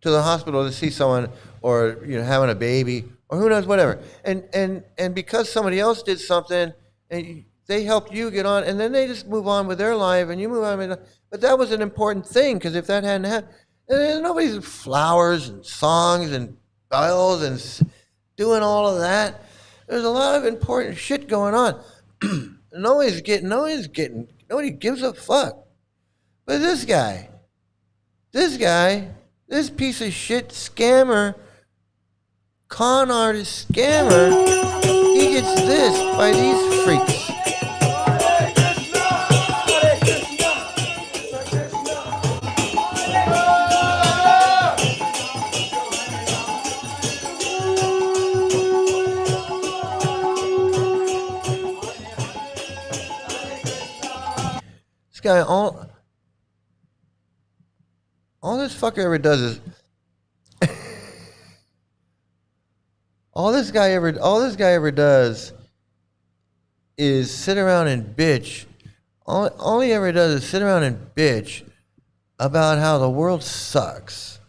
the hospital to see someone, or having a baby, or who knows, whatever, and because somebody else did something and they helped you get on, and then they just move on with their life and you move on with their life. But that was an important thing, because if that hadn't happened, and nobody's flowers and songs and bells and doing all of that. There's a lot of important shit going on. Nobody gives a fuck. But this piece of shit scammer, con artist scammer, he gets this by these freaks. This guy, all this fucker ever does is all this guy ever does is sit around and bitch. All he ever does is sit around and bitch about how the world sucks,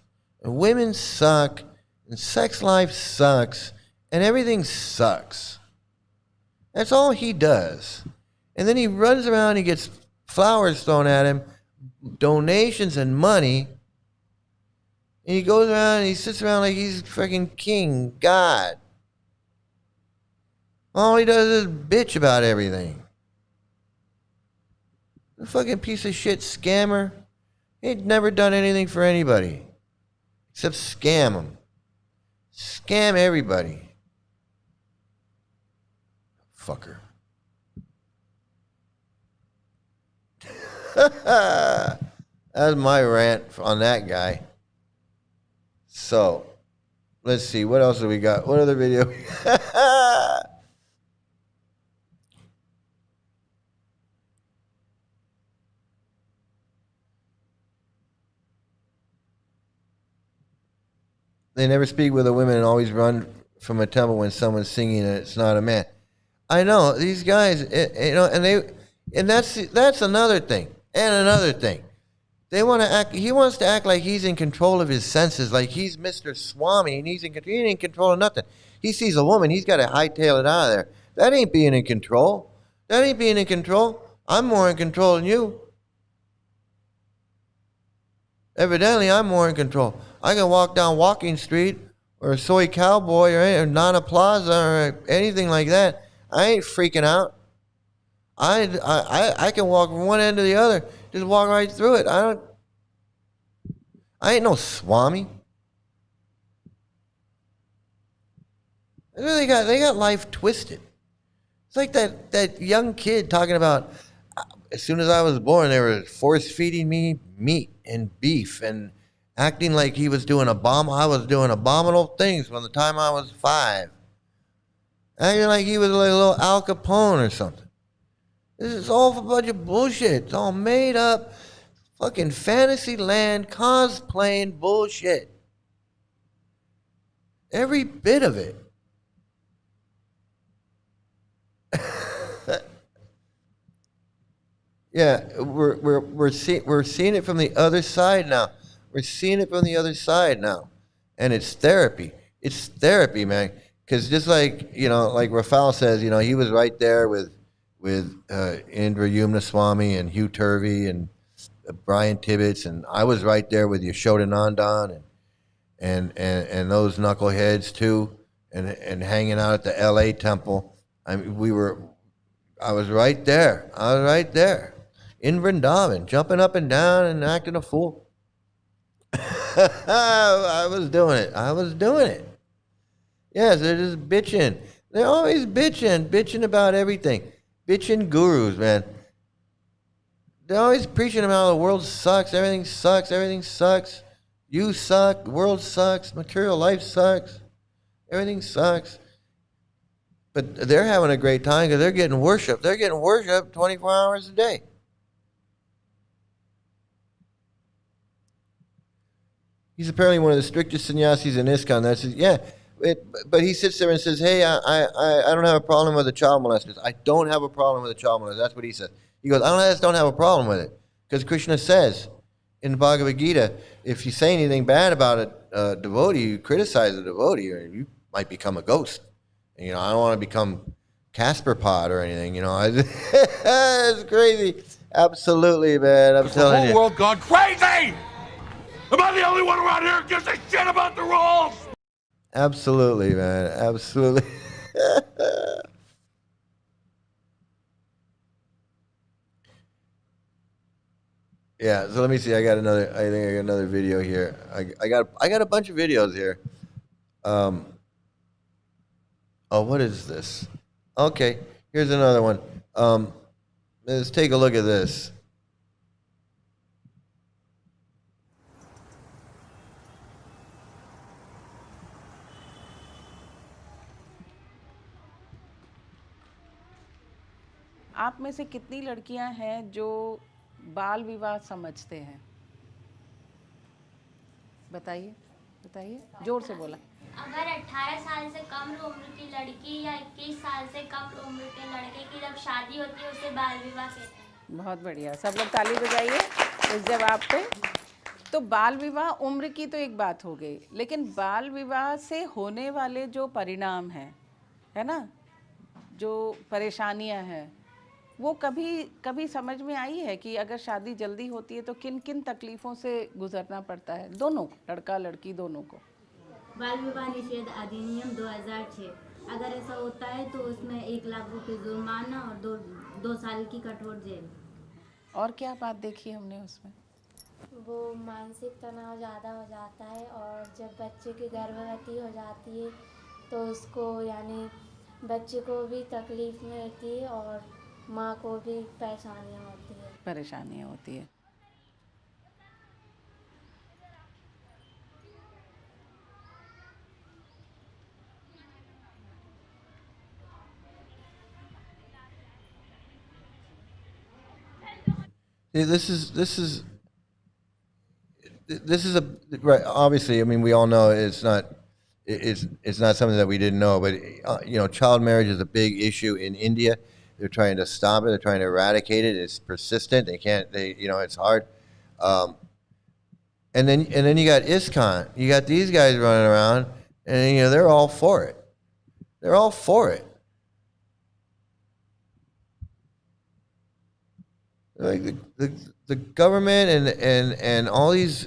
and women suck, and sex life sucks, and everything sucks. That's all he does. And then he runs around, he gets flowers thrown at him, donations and money, and he goes around and he sits around like he's freaking king, God. All he does is bitch about everything. The fucking piece of shit scammer. He ain't never done anything for anybody except scam them. Scam everybody. Fucker. That's my rant on that guy. So, let's see. What else have we got? What other video? They never speak with a woman and always run from a temple when someone's singing and it's not a man. I know these guys, and that's another thing. And another thing, they want to act. He wants to act like he's in control of his senses, like he's Mr. Swami, and he ain't in control of nothing. He sees a woman, he's got to hightail it out of there. That ain't being in control. That ain't being in control. I'm more in control than you. Evidently, I'm more in control. I can walk down Walking Street or Soy Cowboy or Nana Plaza or anything like that. I ain't freaking out. I can walk from one end to the other, just walk right through it. I ain't no Swami. They got life twisted. It's like that young kid talking about, as soon as I was born, they were force feeding me meat and beef and acting like I was doing abominable things from the time I was 5. Acting like he was like a little Al Capone or something. This is all a bunch of bullshit. It's all made up, fucking fantasy land, cosplaying bullshit. Every bit of it. Yeah, we're seeing it from the other side now. We're seeing it from the other side now, and it's therapy. It's therapy, man. Because just like like Rafal says, he was right there with Indra Yumna Swami and Hugh Turvey and Brian Tibbetts, and I was right there with Yashoda Nandan and those knuckleheads too, and hanging out at the L.A. temple. I was right there. I was right there in Vrindavan, jumping up and down and acting a fool. I was doing it. Yes, they're just bitching. They're always bitching about everything. Bitching gurus, man. They're always preaching about the world sucks, everything sucks, everything sucks. You suck, the world sucks, material life sucks, everything sucks. But they're having a great time because they're getting worship. They're getting worship 24 hours a day. He's apparently one of the strictest sannyasis in ISKCON. That's yeah. But he sits there and says, "Hey, I don't have a problem with the child molesters. I don't have a problem with the child molesters." That's what he says. He goes, "I just don't have a problem with it because Krishna says in the Bhagavad Gita, if you say anything bad about a devotee, you criticize a devotee, or you might become a ghost. And, I don't want to become Casper Pod or anything. It's crazy. Absolutely, man. I'm telling The you. whole world gone crazy! Am I the only one around here who gives a shit about the rules? Absolutely, man. Absolutely. Yeah. So let me see. I think I got another video here. I got a bunch of videos here. What is this? Okay. Here's another one. Let's take a look at this. आप में से कितनी लड़कियां हैं जो बाल विवाह समझते हैं? बताइए, बताइए, जोर से बोला। अगर 18 साल से कम उम्र की लड़की या 21 साल से कम उम्र के लड़के की जब शादी होती है उसे बाल विवाह कहते हैं। बहुत बढ़िया, सब लोग ताली बजाइए इस जवाब पे। तो बाल विवाह उम्र की तो एक बात हो गई, लेकिन बाल विवाह से होने वाले जो परिणाम हैं, है ना, जो परेशानियां हैं, वो कभी समझ में आई है कि अगर शादी जल्दी होती है तो किन किन तकलीफ़ों से गुजरना पड़ता है दोनों, लड़का लड़की दोनों को? बाल विवाह निषेध अधिनियम 2006, अगर ऐसा होता है तो उसमें 1 लाख रुपए जुर्माना और 2 साल की कठोर जेल। और क्या बात देखी हमने उसमें? वो मानसिक तनाव ज़्यादा हो जाता है और जब बच्चे की गर्भवती हो जाती है तो उसको यानी बच्चे को भी तकलीफ में होती है और माँ को भी परेशानियाँ होती है। This is a right. Obviously, I mean, we all know it's not something that we didn't know. But child marriage is a big issue in India. They're trying to stop it. They're trying to eradicate it. It's persistent. It's hard. And then you got ISKCON. You got these guys running around, and they're all for it. They're all for it. Like the government and all these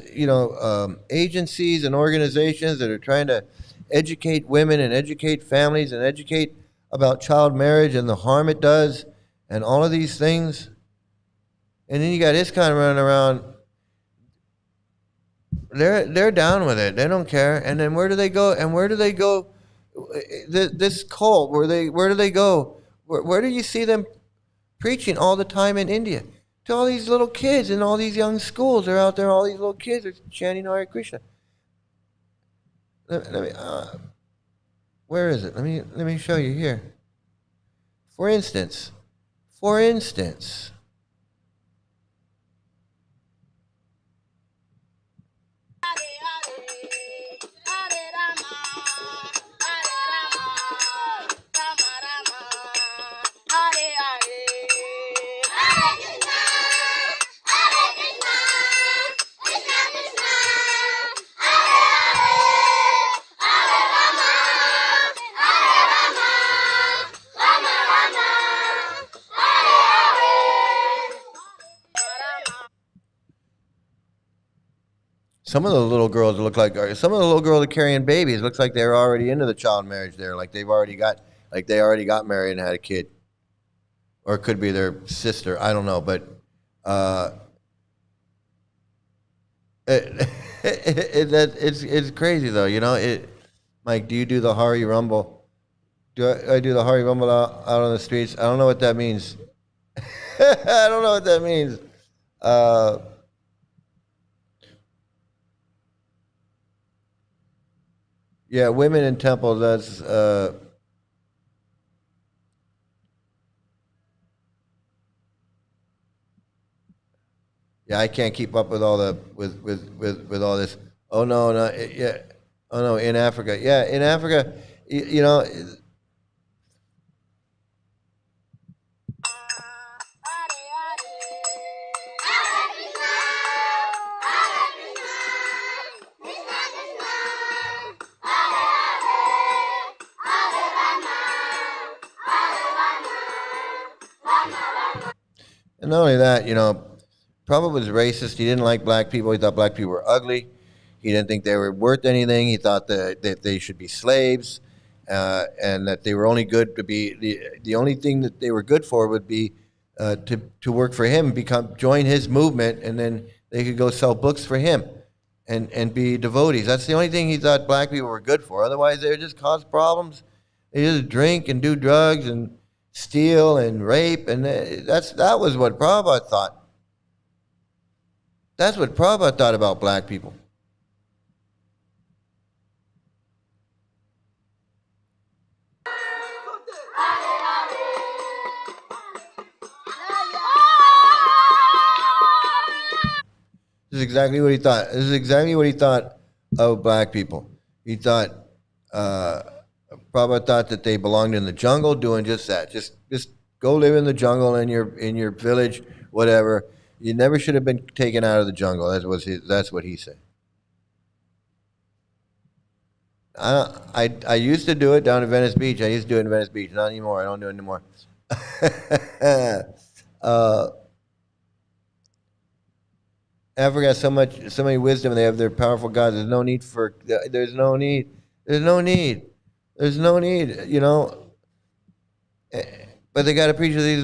agencies and organizations that are trying to educate women and educate families and educate about child marriage and the harm it does and all of these things. And then you got ISKCON running around. They're down with it. They don't care. And then where do they go? And where do they go? This cult, where do they go? Where do you see them preaching all the time in India? To all these little kids in all these young schools. They're out there, all these little kids are chanting Hare Krishna. Where is it? Let me show you here. For instance, some of the little girls are carrying babies. Looks like they're already into the child marriage there. Like they already got married and had a kid. Or it could be their sister. I don't know. But it's crazy though. Mike, do you do the Hari Rumble? Do I do the Hari Rumble out on the streets? I don't know what that means. I don't know what that means. Uh, yeah, women in temples. That's yeah. I can't keep up with all the with all this. Oh no, no, yeah. Oh no, in Africa. Yeah, in Africa, you know. And not only that, Prabhupada was racist. He didn't like black people. He thought black people were ugly. He didn't think they were worth anything. He thought that they should be slaves, and that they were only good to be the only thing that they were good for would be to work for him, join his movement, and then they could go sell books for him, and be devotees. That's the only thing he thought black people were good for. Otherwise, they would just cause problems. They just drink and do drugs and steal and rape, and that was what Prabhupada thought. That's what Prabhupada thought about black people. This is exactly what he thought. This is exactly what he thought of black people. He thought, Prabhupada thought that they belonged in the jungle, doing just that. Just go live in the jungle in your village, whatever. You never should have been taken out of the jungle. That's what he said. I used to do it down in Venice Beach. I used to do it in Venice Beach. Not anymore. I don't do it anymore. Africa has so many wisdom. They have their powerful gods. There's no need. But they got to preach to these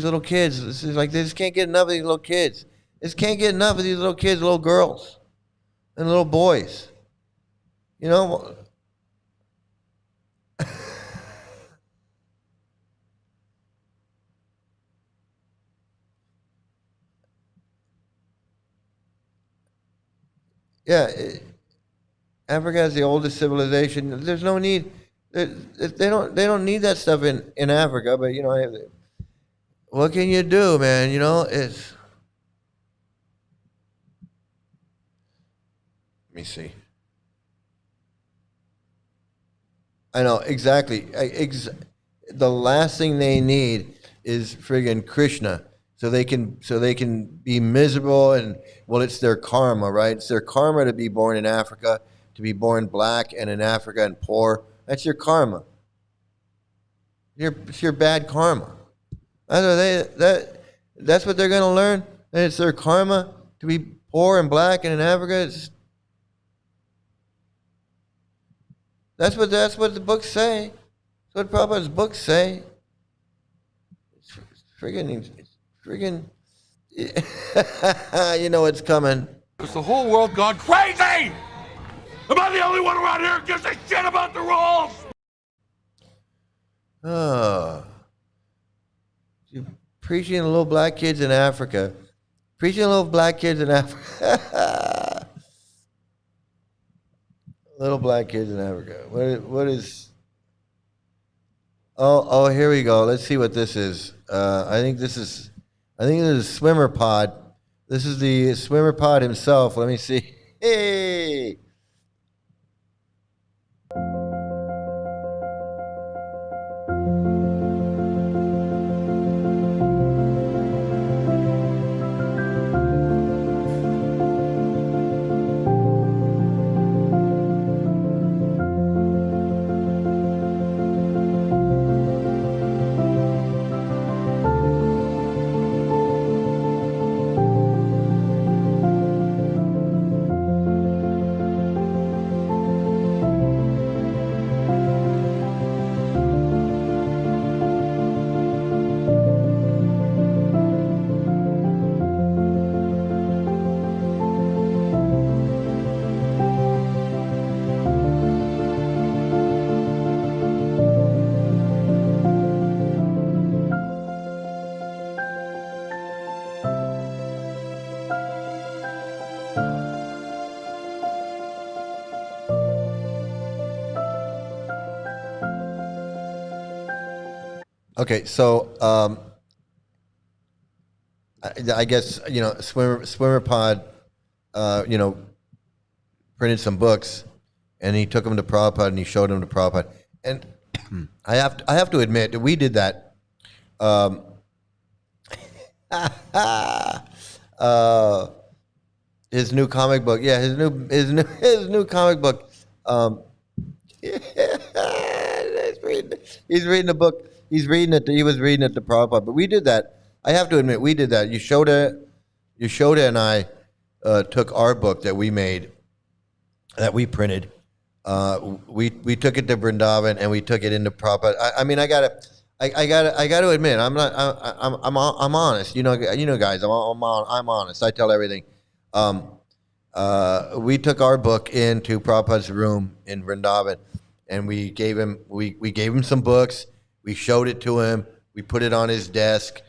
little kids. This is like they just can't get enough of these little kids. They just can't get enough of these little kids, little girls, and little boys. Yeah, Africa has the oldest civilization. There's no need. They don't need that stuff in Africa. But what can you do, man? It's. Let me see. I know exactly. The last thing they need is friggin' Krishna, so they can be miserable and it's their karma, right? It's their karma to be born in Africa, to be born black and in Africa and poor. That's your karma. It's your bad karma. That's what they're gonna learn. And it's their karma to be poor and black and in Africa. That's what the books say. That's what Prabhupada's books say. It's friggin', you know it's coming. Is the whole world gone crazy? Am I the only one around here who gives a shit about the rules? You're preaching to little black kids in Africa. Little black kids in Africa. What is? Oh, here we go. Let's see what this is. I think this is Swimmer Pod. This is the Swimmer Pod himself. Let me see. Hey. Okay, so I guess Swimmer Pod, printed some books, and he took them to Prabhupada and he showed them to Prabhupada. And I have to admit that we did that. His new comic book, yeah, his new comic book. He's reading the book. He's reading it. He was reading it to Prabhupada. But we did that. I have to admit, we did that. Yashoda and I took our book that we made, that we printed. We took it to Vrindavan and we took it into Prabhupada. I mean, I gotta admit, I'm honest. You know, guys, I'm honest. I tell everything. We took our book into Prabhupada's room in Vrindavan, and we gave him some books. We showed it to him. We put it on his desk,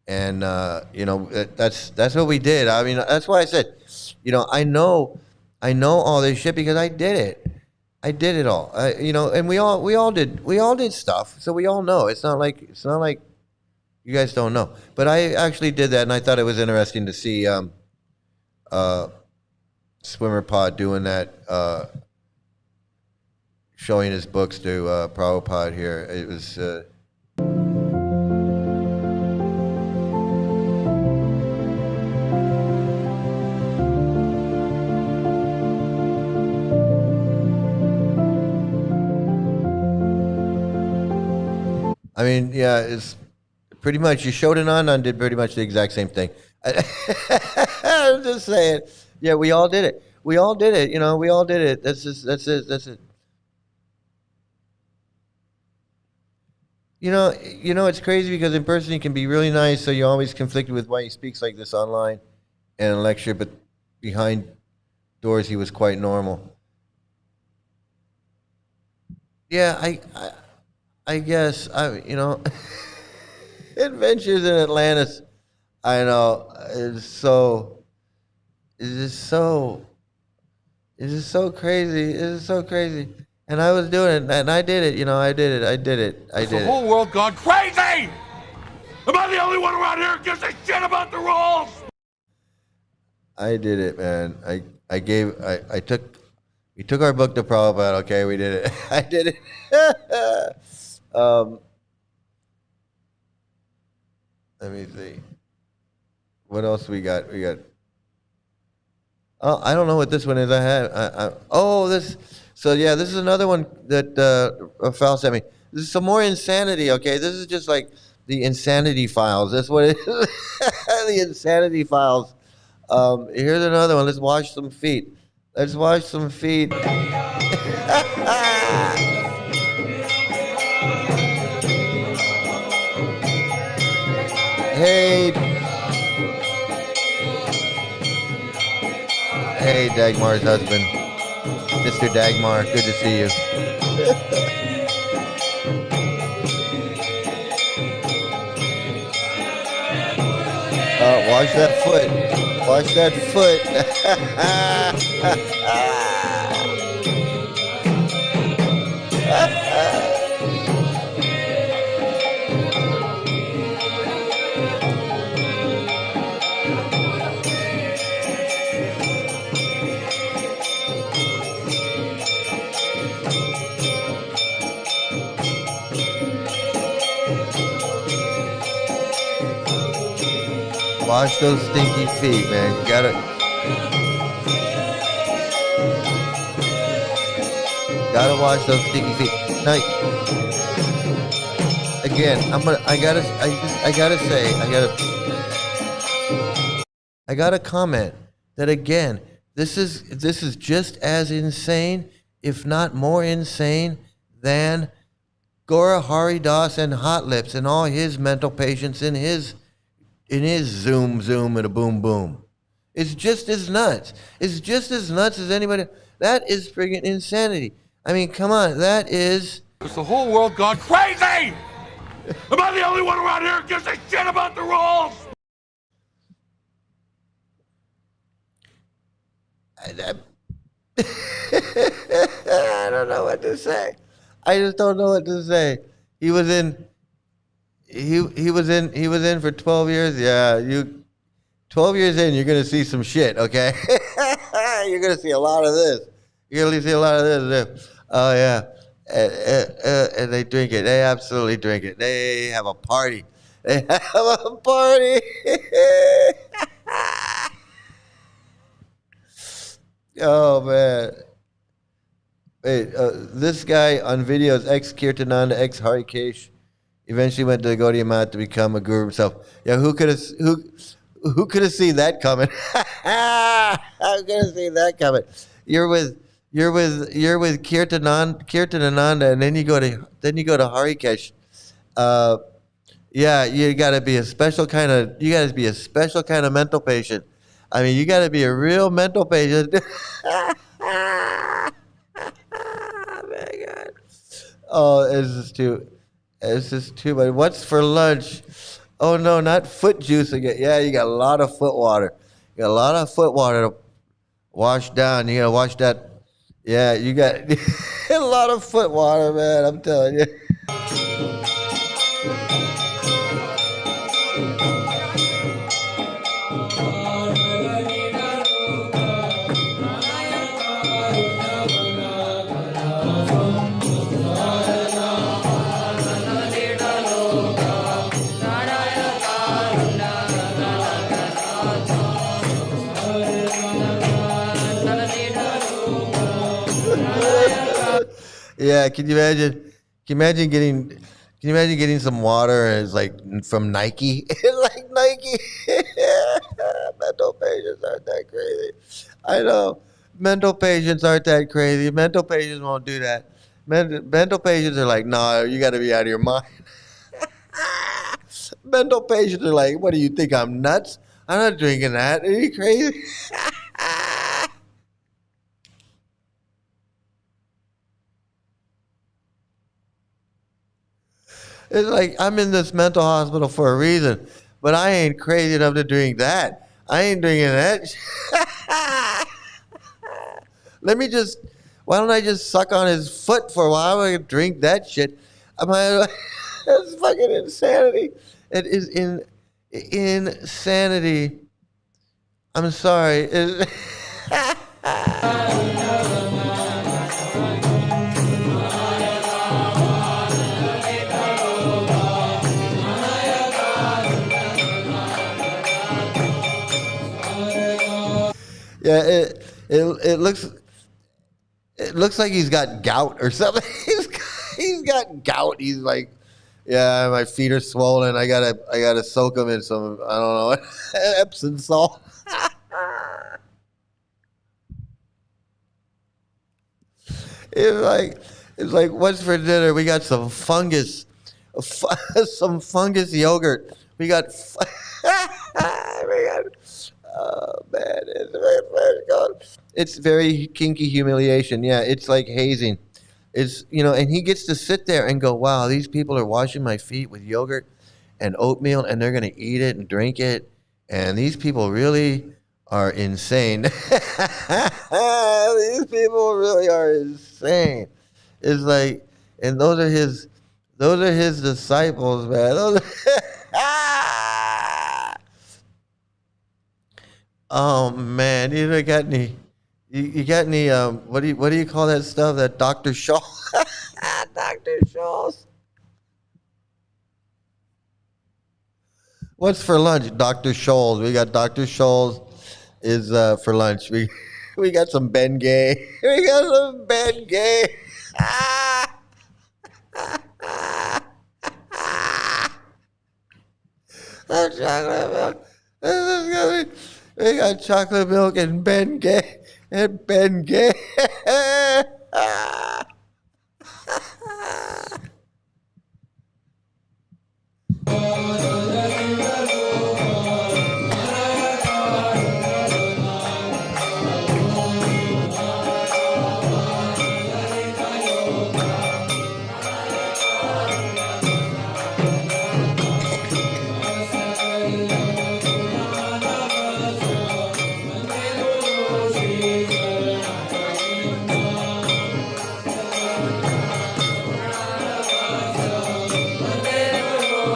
and that's what we did. I mean, that's why I said, I know all this shit because I did it. I did it all. And we all did stuff. So we all know. It's not like you guys don't know. But I actually did that, and I thought it was interesting to see Swimmer Pod doing that, showing his books to Prabhupada here. It was. I mean, yeah, it's pretty much. Yashodananda did pretty much the exact same thing. I'm just saying. Yeah, we all did it. We all did it. We all did it. That's it. It's crazy because in person he can be really nice, so you're always conflicted with why he speaks like this online and in a lecture, but behind doors he was quite normal. Yeah, I guess Adventures in Atlantis. I know it's so crazy. It is so crazy. And I was doing it, and I did it. I did it. Has the whole world gone crazy? Am I the only one around here who gives a shit about the rules? I did it, man. We took our book to Prabhupada. Okay, we did it. I did it. Let me see. What else we got? Oh, I don't know what this one is. This. So yeah, this is another one that Fal sent me. This is some more insanity. Okay, this is just like the insanity files. That's what it is. The insanity files. Here's another one. Let's wash some feet. Hey, Dagmar's husband, Mr. Dagmar. Good to see you. Wash that foot. Wash that foot. Wash those stinky feet, man. You gotta wash those stinky feet. Now, again, I gotta comment that again, this is just as insane, if not more insane, than Gora Hari Das and Hot Lips and all his mental patients in his zoom and a boom boom. It's just as nuts. It's just as nuts as anybody. That is friggin' insanity. I mean, come on, that is. Has the whole world gone crazy? Am I the only one around here who gives a shit about the rules? I don't know what to say. I just don't know what to say. He was in he was in for 12 years. Yeah, 12 years in, you're gonna see some shit. Okay, you're gonna see a lot of this. You're gonna see a lot of this. Oh yeah, and they drink it. They absolutely drink it. They have a party. They have a party. Oh man. Wait, this guy on videos, ex-Kirtananda, ex-Harikesh, eventually went to the Gaudiya Math to become a guru himself. Yeah, who could have seen that coming? Who could have seen that coming? You're with Kirtananda, and then you go to Harikesh. Yeah, you got to be a special kind of mental patient. I mean, you got to be a real mental patient. My God. Oh, it's just too much. What's for lunch? Oh no, not foot juice again. Yeah, you got a lot of foot water. You got a lot of foot water to wash down. You gotta wash that. Yeah, you got a lot of foot water, man. I'm telling you. Yeah, can you imagine getting some water and it's like from Nike? Like Nike. Mental patients aren't that crazy. I know. Mental patients aren't that crazy. Mental patients won't do that. Mental patients are like, no, you got to be out of your mind. Mental patients are like, what do you think? I'm nuts? I'm not drinking that. Are you crazy? It's like, I'm in this mental hospital for a reason, but I ain't crazy enough to drink that. I ain't drinking that. Why don't I just suck on his foot for a while? I can drink that shit. That's fucking insanity. It is insanity. I'm sorry. Yeah, it looks like he's got gout or something. He's got gout. He's like, yeah, my feet are swollen. I gotta soak them in some, I don't know, Epsom salt. It's like, what's for dinner? We got some fungus, some fungus yogurt. We got. Oh man, it's very kinky humiliation. Yeah, it's like hazing. It's, and he gets to sit there and go, wow, these people are washing my feet with yogurt and oatmeal, and they're gonna eat it and drink it, and these people really are insane. These people really are insane. It's like, and those are his disciples, man. Oh man, you got any? You got any? What do you call that stuff? That Dr. Shaw, Dr. Shaw's. What's for lunch? Dr. Scholl's. We got Dr. Scholl's is for lunch. We got some Ben Gay. We got some Ben Gay. Chocolate milk. This is gonna be. We got chocolate milk and Ben Gay. And Ben Gay.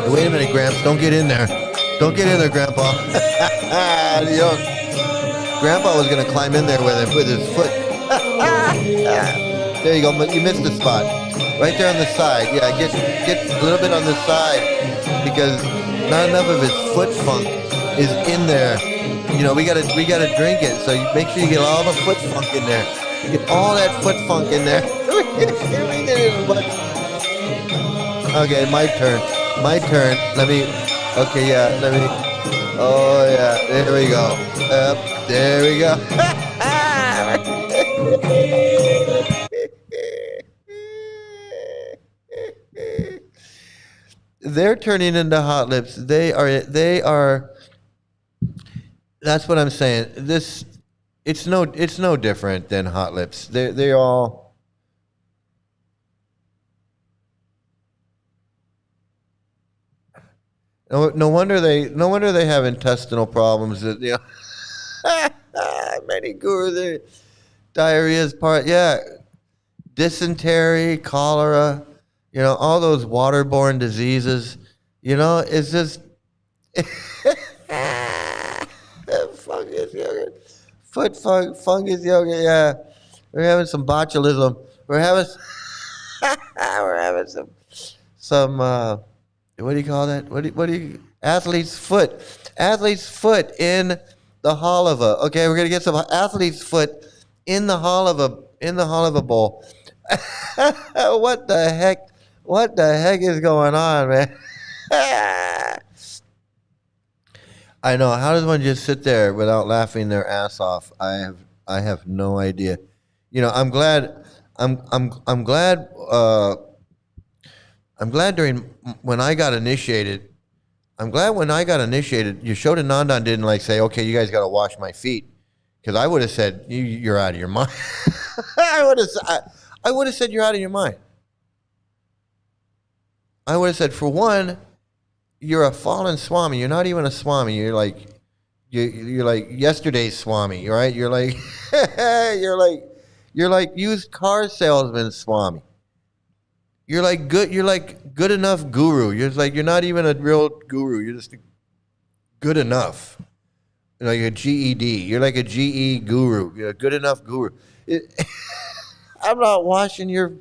Hey, wait a minute, Gramps. Don't get in there. Don't get in there, Grandpa. You know, Grandpa was gonna climb in there with his foot. There you go. You missed the spot. Right there on the side. Yeah, get a little bit on the side because not enough of his foot funk is in there. You know, we gotta drink it. So you make sure you get all the foot funk in there. Get all that foot funk in there. Okay, my turn. My turn. Okay, yeah, oh yeah, there we go. There we go. They're turning into hot lips. They are, that's what I'm saying. It's no different than hot lips. They all, no wonder they have intestinal problems. That, you know, many gurus, diarrhea is part. Yeah, dysentery, cholera. You know, all those waterborne diseases. You know, it's just fungus yogurt, foot fungus yogurt. Yeah, we're having some botulism. We're having some. What do you call that? What do you athlete's foot? Athlete's foot in the halava. Okay, we're gonna get some athlete's foot in the halava bowl. What the heck? What the heck is going on, man? I know. How does one just sit there without laughing their ass off? I have no idea. You know, I'm glad. I'm glad. I'm glad when I got initiated. I'm glad when I got initiated, Yashodanandan didn't like say, "Okay, you guys got to wash my feet," because I would have said, "You're out of your mind." I would have said, "You're out of your mind." I would have said, for one, you're a fallen Swami. You're not even a Swami. You're like yesterday's Swami, right? You're like you're like used car salesman Swami. You're like good enough guru. You're not even a real guru. You're just good enough. You're like a GED. You're like a GE guru. You're a good enough guru. I'm not washing your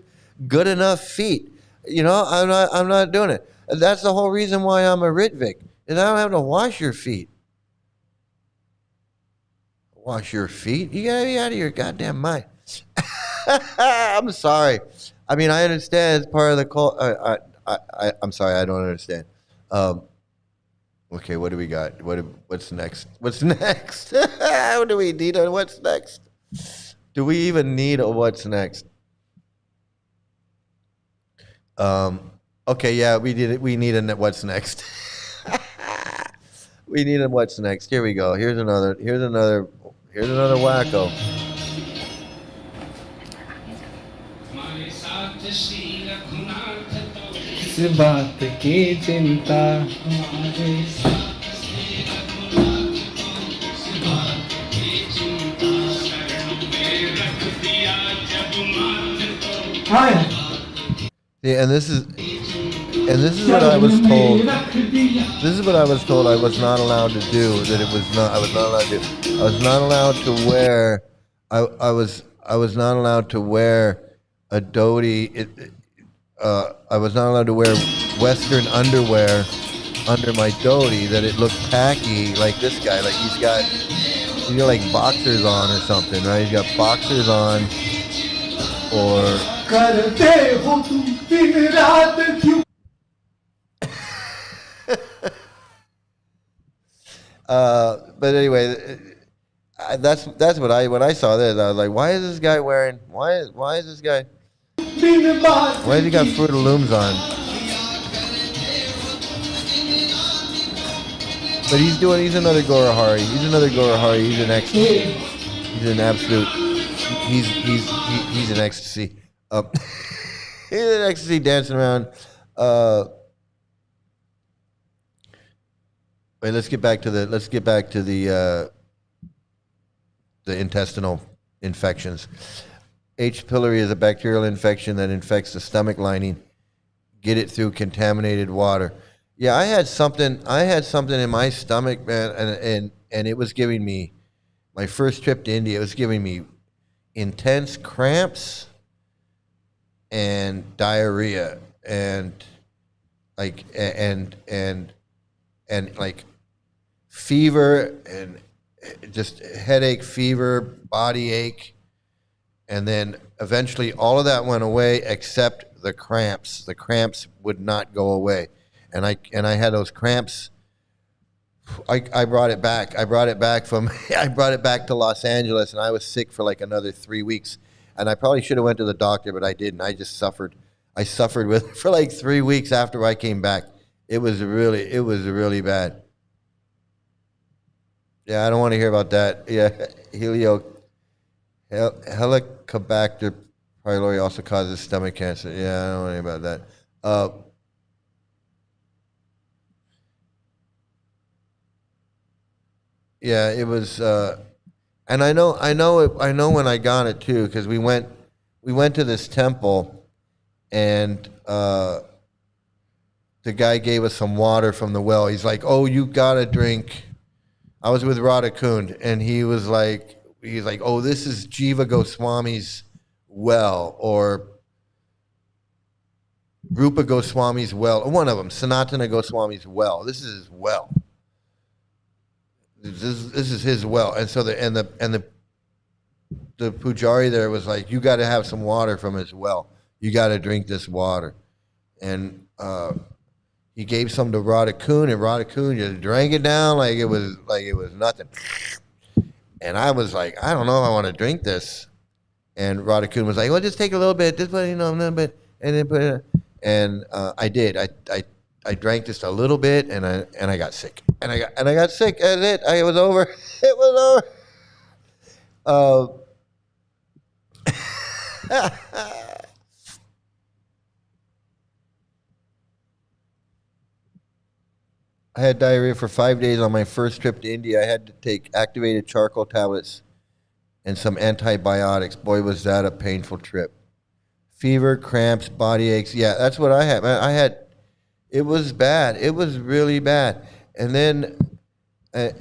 good enough feet. You know, I'm not doing it. That's the whole reason why I'm a Ritvik. And I don't have to wash your feet. Wash your feet? You gotta be out of your goddamn mind. I'm sorry. I mean, I understand it's part of the cult. I'm sorry, I don't understand. Okay, what do we got? What's next? What's next? How do we need a what's next? Do we even need a what's next? Okay, yeah, we need a what's next. We need a what's next. Here we go. Here's another wacko. इस बात की चिंता Yeah, and this is what I was told. This is what I was told I was not allowed to do. I was not allowed to do. I was not allowed to wear. I was not allowed to wear a dhoti. I was not allowed to wear Western underwear under my dhoti. That it looked tacky, like this guy. Like he's got like boxers on or something, right? He's got boxers on, or. But anyway, that's what when I saw this, I was like, why is this guy wearing? Why is this guy? Why has he got Fruit of Looms on? But he's another Gorahari. He's another Gorahari. He's an ecstasy. He's an absolute. He's an ecstasy. He's an ecstasy dancing around. Wait, let's get back to the intestinal infections. H. pylori is a bacterial infection that infects the stomach lining. Get it through contaminated water. Yeah, I had something. I had something in my stomach, man, and it was giving me my first trip to India. It was giving me intense cramps and diarrhea and like and like fever and just headache, fever, body ache, and then eventually all of that went away except the cramps. The cramps would not go away, and I had those cramps. I brought it back. I brought it back from I brought it back to Los Angeles, and I was sick for like another 3 weeks. And I probably should have went to the doctor, but I didn't. I just suffered. I suffered with it for like 3 weeks after I came back. It was really bad. Yeah, I don't want to hear about that. Yeah, Helicobacter pylori also causes stomach cancer. Yeah, I don't want to hear about that. Yeah, it was, and I know when I got it too, because we went to this temple, and the guy gave us some water from the well. He's like, "Oh, you gotta drink." I was with Radha Kund, and he's like, "Oh, this is Jiva Goswami's well, or Rupa Goswami's well, or one of them, Sanatana Goswami's well. This is his well. This is his well." And so the pujari there was like, "You got to have some water from his well. You got to drink this water." And he gave some to Radha Kund, and Radha Kund just drank it down like it was nothing. And I was like, "I don't know if I want to drink this." And Radha Kund was like, "Well, just take a little bit, just put, a little bit, and then put it." And I did. I drank just a little bit, and I got sick. And I got sick. That's it. It was over. It was over. I had diarrhea for 5 days on my first trip to India. I had to take activated charcoal tablets and some antibiotics. Boy, was that a painful trip. Fever, cramps, body aches. Yeah, that's what I had. Man, it was bad. It was really bad. And then, I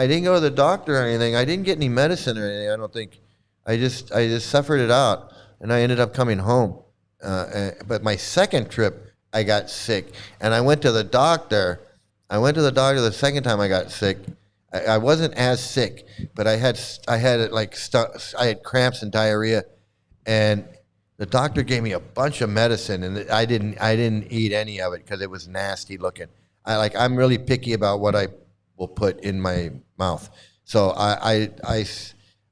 didn't go to the doctor or anything. I didn't get any medicine or anything, I don't think. I just suffered it out, and I ended up coming home. But my second trip, I got sick, and I went to the doctor. I went to the doctor the second time I got sick. I wasn't as sick, but I had I had cramps and diarrhea, and the doctor gave me a bunch of medicine, and I didn't eat any of it because it was nasty looking. I'm really picky about what I will put in my mouth. So I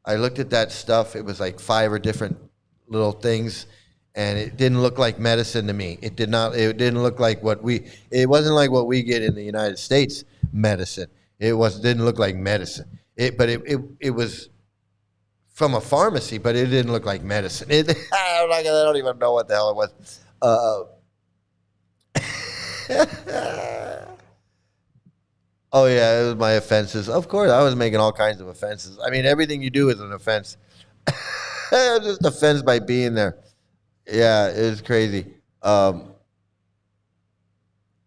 looked at that stuff. It was like 5 or different little things, and it didn't look like medicine to me. It did not. It didn't look like it wasn't like what we get in the United States medicine. Didn't look like medicine. It was from a pharmacy, but it didn't look like medicine. I don't even know what the hell it was. Oh yeah, it was my offenses. Of course, I was making all kinds of offenses. I mean, everything you do is an offense. Just offense by being there. Yeah, it was crazy. All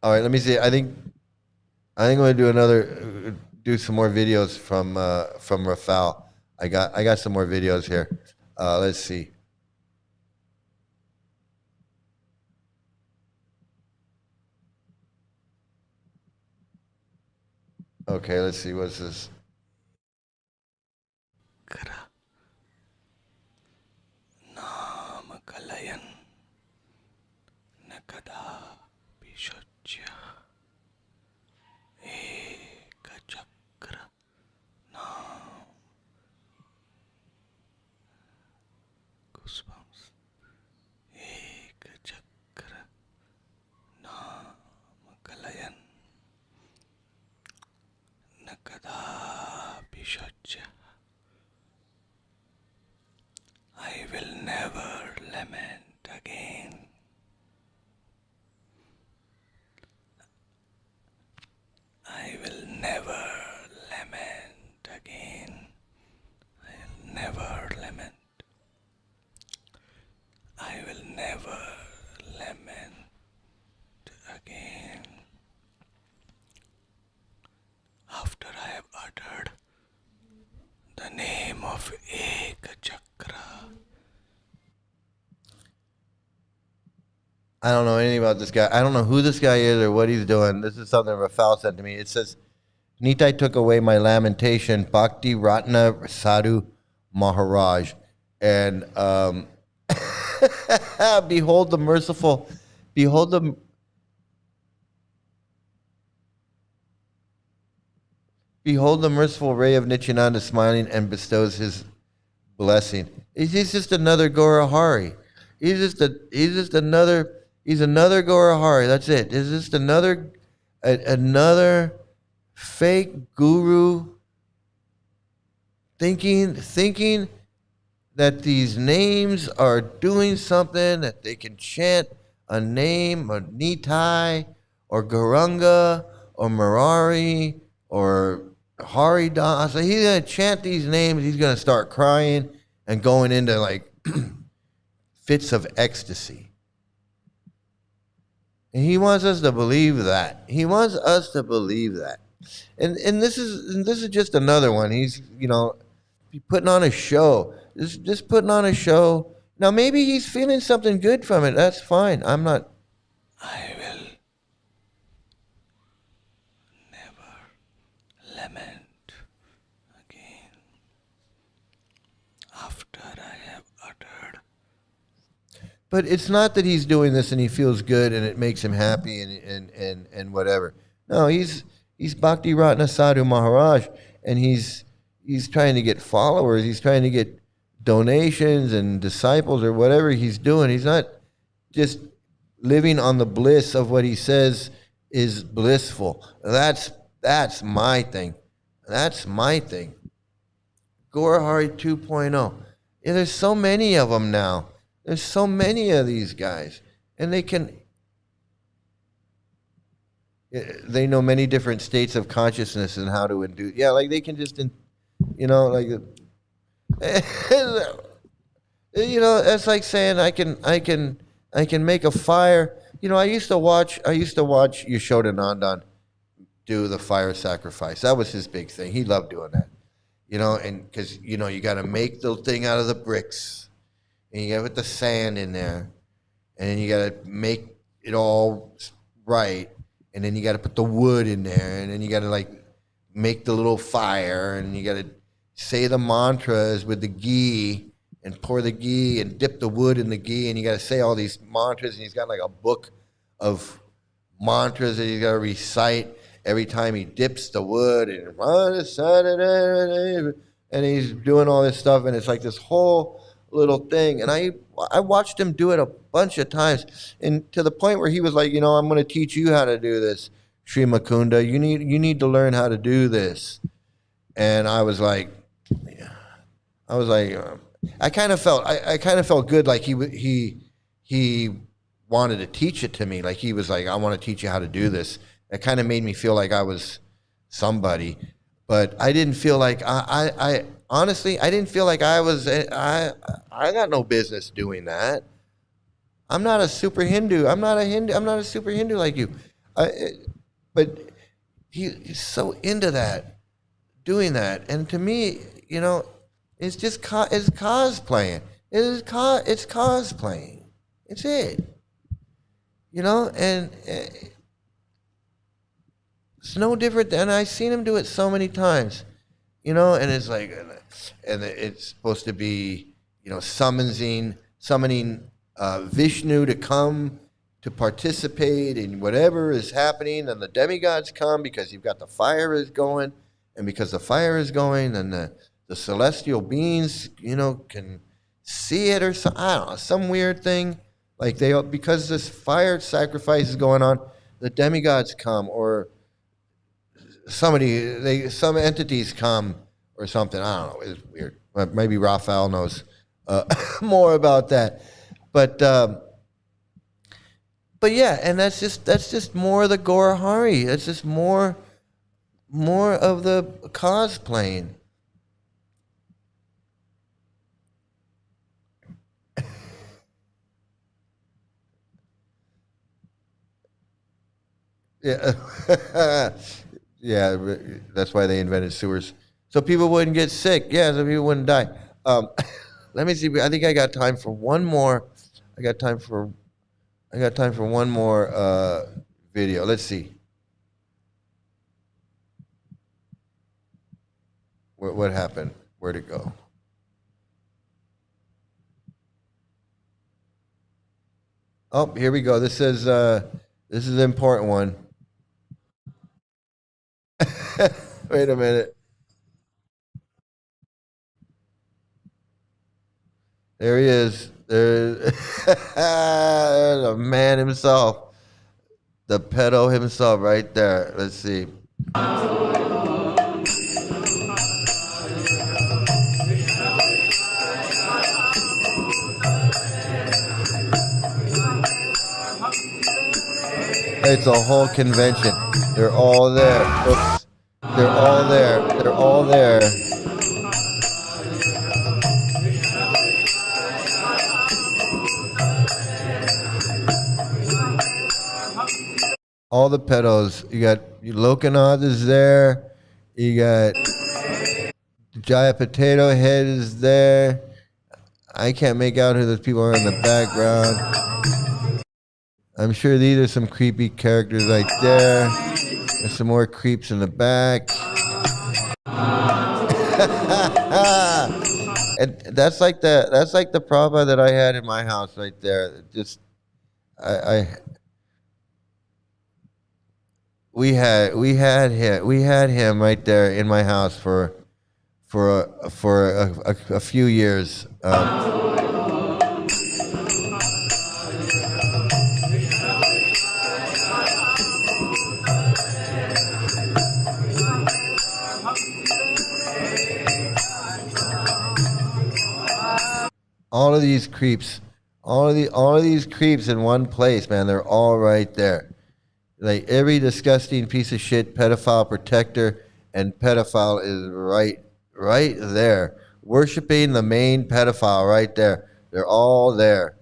right, let me see. I think I'm going to do some more videos from Rafal. I got some more videos here. Let's see. Okay, let's see. What's this? I don't know anything about this guy. I don't know who this guy is or what he's doing. This is something Rafal sent to me. It says, Nitai took away my lamentation, Bhakti Ratna Sadhu Maharaj. And behold the merciful, behold the merciful ray of Nityananda smiling and bestows his blessing. He's just another Gaurahari. He's another Gaurahari. That's it. He's just another fake guru thinking that these names are doing something, that they can chant a name, or Nitai, or Garanga, or Murari, or Haridasa. So he's going to chant these names. He's going to start crying and going into like fits of ecstasy. And he wants us to believe that. He wants us to believe that. And this is just another one. He's, putting on a show. Just putting on a show. Now maybe he's feeling something good from it. That's fine. I'm not. I will never lament again after I have uttered. But it's not that he's doing this and he feels good and it makes him happy and whatever. No, he's Bhakti Ratna Sadhu Maharaj, and he's trying to get followers. He's trying to get donations and disciples or whatever he's doing. He's not just living on the bliss of what he says is blissful. That's my thing. That's my thing. Gaurahari 2.0. Yeah, there's so many of them now. There's so many of these guys, and they know many different states of consciousness and how to induce. Yeah, like they can just, that's like saying I can make a fire. I used to watch Yashodanandan do the fire sacrifice. That was his big thing. He loved doing that. And because you got to make the thing out of the bricks, and you got to put the sand in there, and then you got to make it all right, and then you got to put the wood in there, and then you got to make the little fire, and you got to say the mantras with the ghee and pour the ghee and dip the wood in the ghee, and you got to say all these mantras, and he's got a book of mantras that he's got to recite every time he dips the wood, and he's doing all this stuff, and it's like this whole little thing. And I watched him do it a bunch of times, and to the point where he was like, I'm going to teach you how to do this, Sri Mukunda. You need to learn how to do this. And I was like, I kind of felt good, like he wanted to teach it to me, like he was like, I want to teach you how to do this. It kind of made me feel like I was somebody, but I didn't feel like I honestly didn't feel like I was. I got no business doing that. I'm not a super Hindu. I'm not a super Hindu like you. But he's so into that, doing that, and to me, it's just it's cosplaying. It's cosplaying. It's it. And it's no different than I've seen him do it so many times. And it's like, and it's supposed to be, summoning Vishnu to come to participate in whatever is happening, and the demigods come because you've got the fire is going, and because the fire is going, and the celestial beings, can see it or some, I don't know, some weird thing, like because this fire sacrifice is going on, the demigods come, or some entities come or something. I don't know. It's weird. Maybe Raphael knows more about that. But yeah, and that's just more of the Gaurahari. That's just more of the cosplaying. Yeah. Yeah, that's why they invented sewers. So people wouldn't get sick. Yeah, so people wouldn't die. Let me see. I think I got time for one more. I got time for I got time for one more video. Let's see. What happened? Where'd it go? Oh, here we go. This is an important one. Wait a minute. There he is. There's a man himself. The pedo himself right there. Let's see. It's a whole convention. They're all there. Oops. They're all there. They're all there. All the pedos. You got Lokanath is there. You got Jaya Potato Head is there. I can't make out who those people are in the background. I'm sure these are some creepy characters right there. There's some more creeps in the back. And that's like the Prabhupada that I had in my house right there. Just we had him right there in my house for a few years. All of these creeps, all of these creeps in one place, man. They're all right there. Like every disgusting piece of shit pedophile protector and pedophile is right there, worshiping the main pedophile right there. They're all there.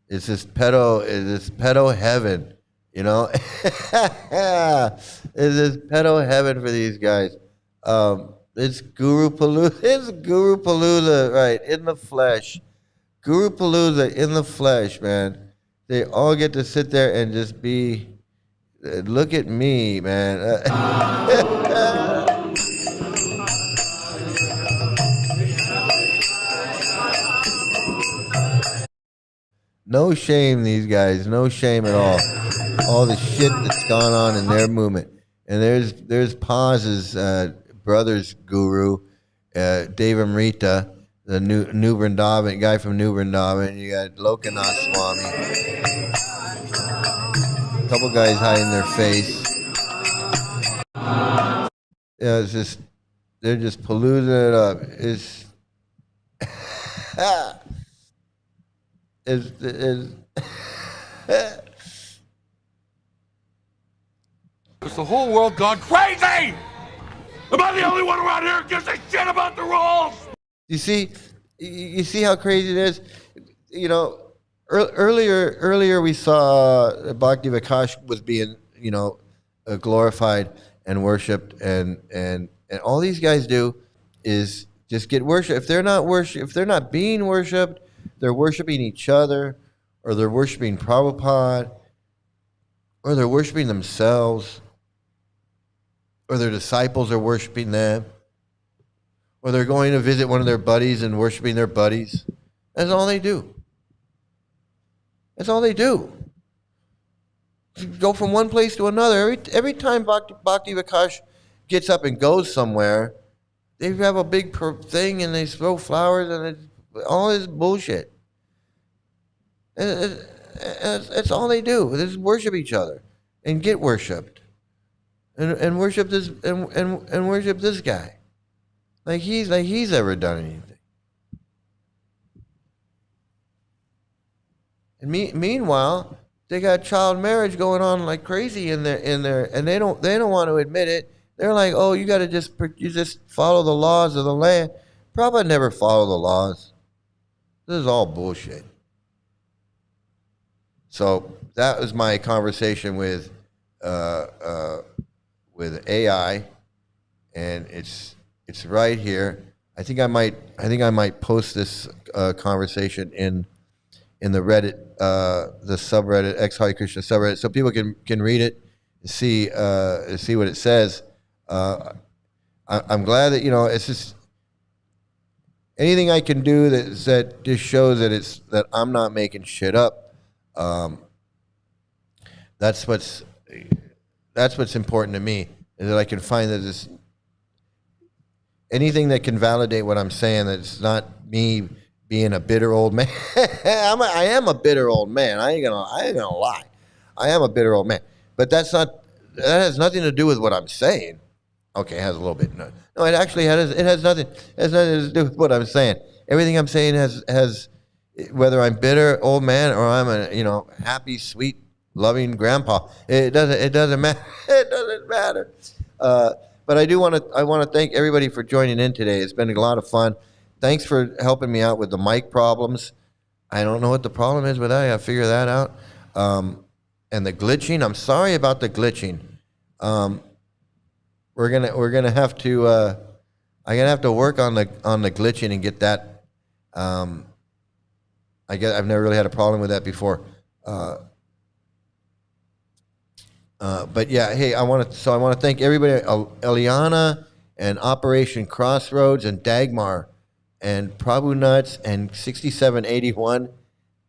It's this pedo heaven, you know. It's this pedo heaven for these guys. It's Guru Palooza, right, in the flesh. Guru Palooza in the flesh, man. They all get to sit there and just be, look at me, man. No shame, these guys. No shame at all. All the shit that's gone on in their movement. And there's pauses, brothers guru, Dave Amrita, the New Vrindavan guy from New Vrindavan. You got Lokanath Swami. A couple guys hiding their face. Yeah, it's just they're just polluting it up. Is the whole world gone crazy? Am I the only one around here who gives a shit about the rules? You see how crazy it is. You know, earlier we saw Bhakti Vikash was being, you know, glorified and worshipped, and all these guys do is just get worship. If they're not being worshipped, they're worshiping each other, or they're worshiping Prabhupada, or they're worshiping themselves, or their disciples are worshiping them, or they're going to visit one of their buddies and worshiping their buddies. That's all they do. That's all they do. Go from one place to another. Every time Bhakti Vikash gets up and goes somewhere, they have a big thing and they throw flowers and it's all this bullshit. It's all they do. They just worship each other and get worshipped, and worship this and worship this guy, like he's ever done anything. And meanwhile, they got child marriage going on like crazy in there, and they don't want to admit it. They're like, oh, you just follow the laws of the land. Prabhupada never followed the laws. This is all bullshit. So that was my conversation with AI, and it's right here. I think I might post this conversation in the Reddit, the subreddit, X Hare Krishna subreddit, so people can read it, see what it says. I'm glad that, it's just anything I can do that just shows that I'm not making shit up. That's what's important to me, is that I can find that this anything that can validate what I'm saying, that it's not me being a bitter old man. I am a bitter old man. I ain't gonna lie. I am a bitter old man. But that has nothing to do with what I'm saying. Okay, it has a little bit. No, it actually has nothing to do with what I'm saying. Everything I'm saying has whether I'm bitter old man or I'm a happy, sweet, loving grandpa. It doesn't matter. It doesn't matter. But I want to thank everybody for joining in today. It's been a lot of fun. Thanks for helping me out with the mic problems. I don't know what the problem is with that. I gotta figure that out. And the glitching. I'm sorry about the glitching. We're gonna have to. I'm gonna have to work on the glitching and get that. I guess I've never really had a problem with that before. But yeah, hey, I want to thank everybody, Eliana and Operation Crossroads and Dagmar and Prabhu Nuts and 6781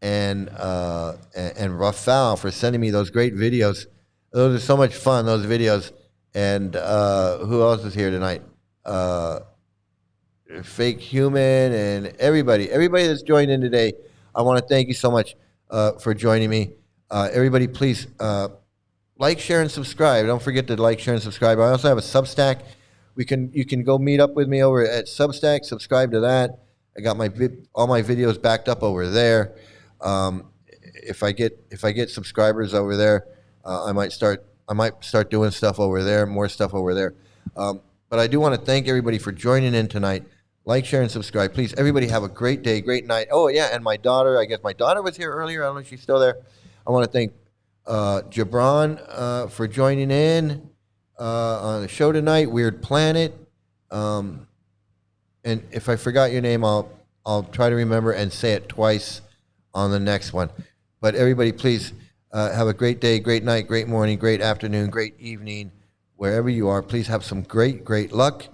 and Rafal for sending me those great videos. Those are so much fun, those videos. And who else is here tonight? Fake Human and everybody that's joined in today. I want to thank you so much for joining me. Everybody, please like, share, and subscribe. Don't forget to like, share, and subscribe. I also have a Substack. You can go meet up with me over at Substack. Subscribe to that. I got all my videos backed up over there. If I get subscribers over there, I might start doing stuff over there, more stuff over there. But I do want to thank everybody for joining in tonight. Like, share, and subscribe. Please, everybody have a great day, great night. Oh, yeah, and my daughter, I guess my daughter was here earlier. I don't know if she's still there. I want to thank Jabron for joining in on the show tonight, Weird Planet. And if I forgot your name, I'll try to remember and say it twice on the next one. But everybody, please have a great day, great night, great morning, great afternoon, great evening, wherever you are. Please have some great luck,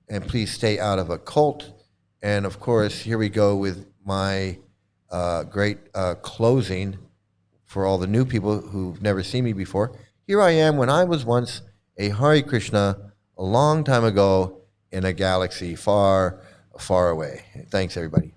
and please stay out of a cult. And of course, here we go with my great closing for all the new people who've never seen me before. Here I am when I was once a Hare Krishna a long time ago in a galaxy far, far away. Thanks, everybody.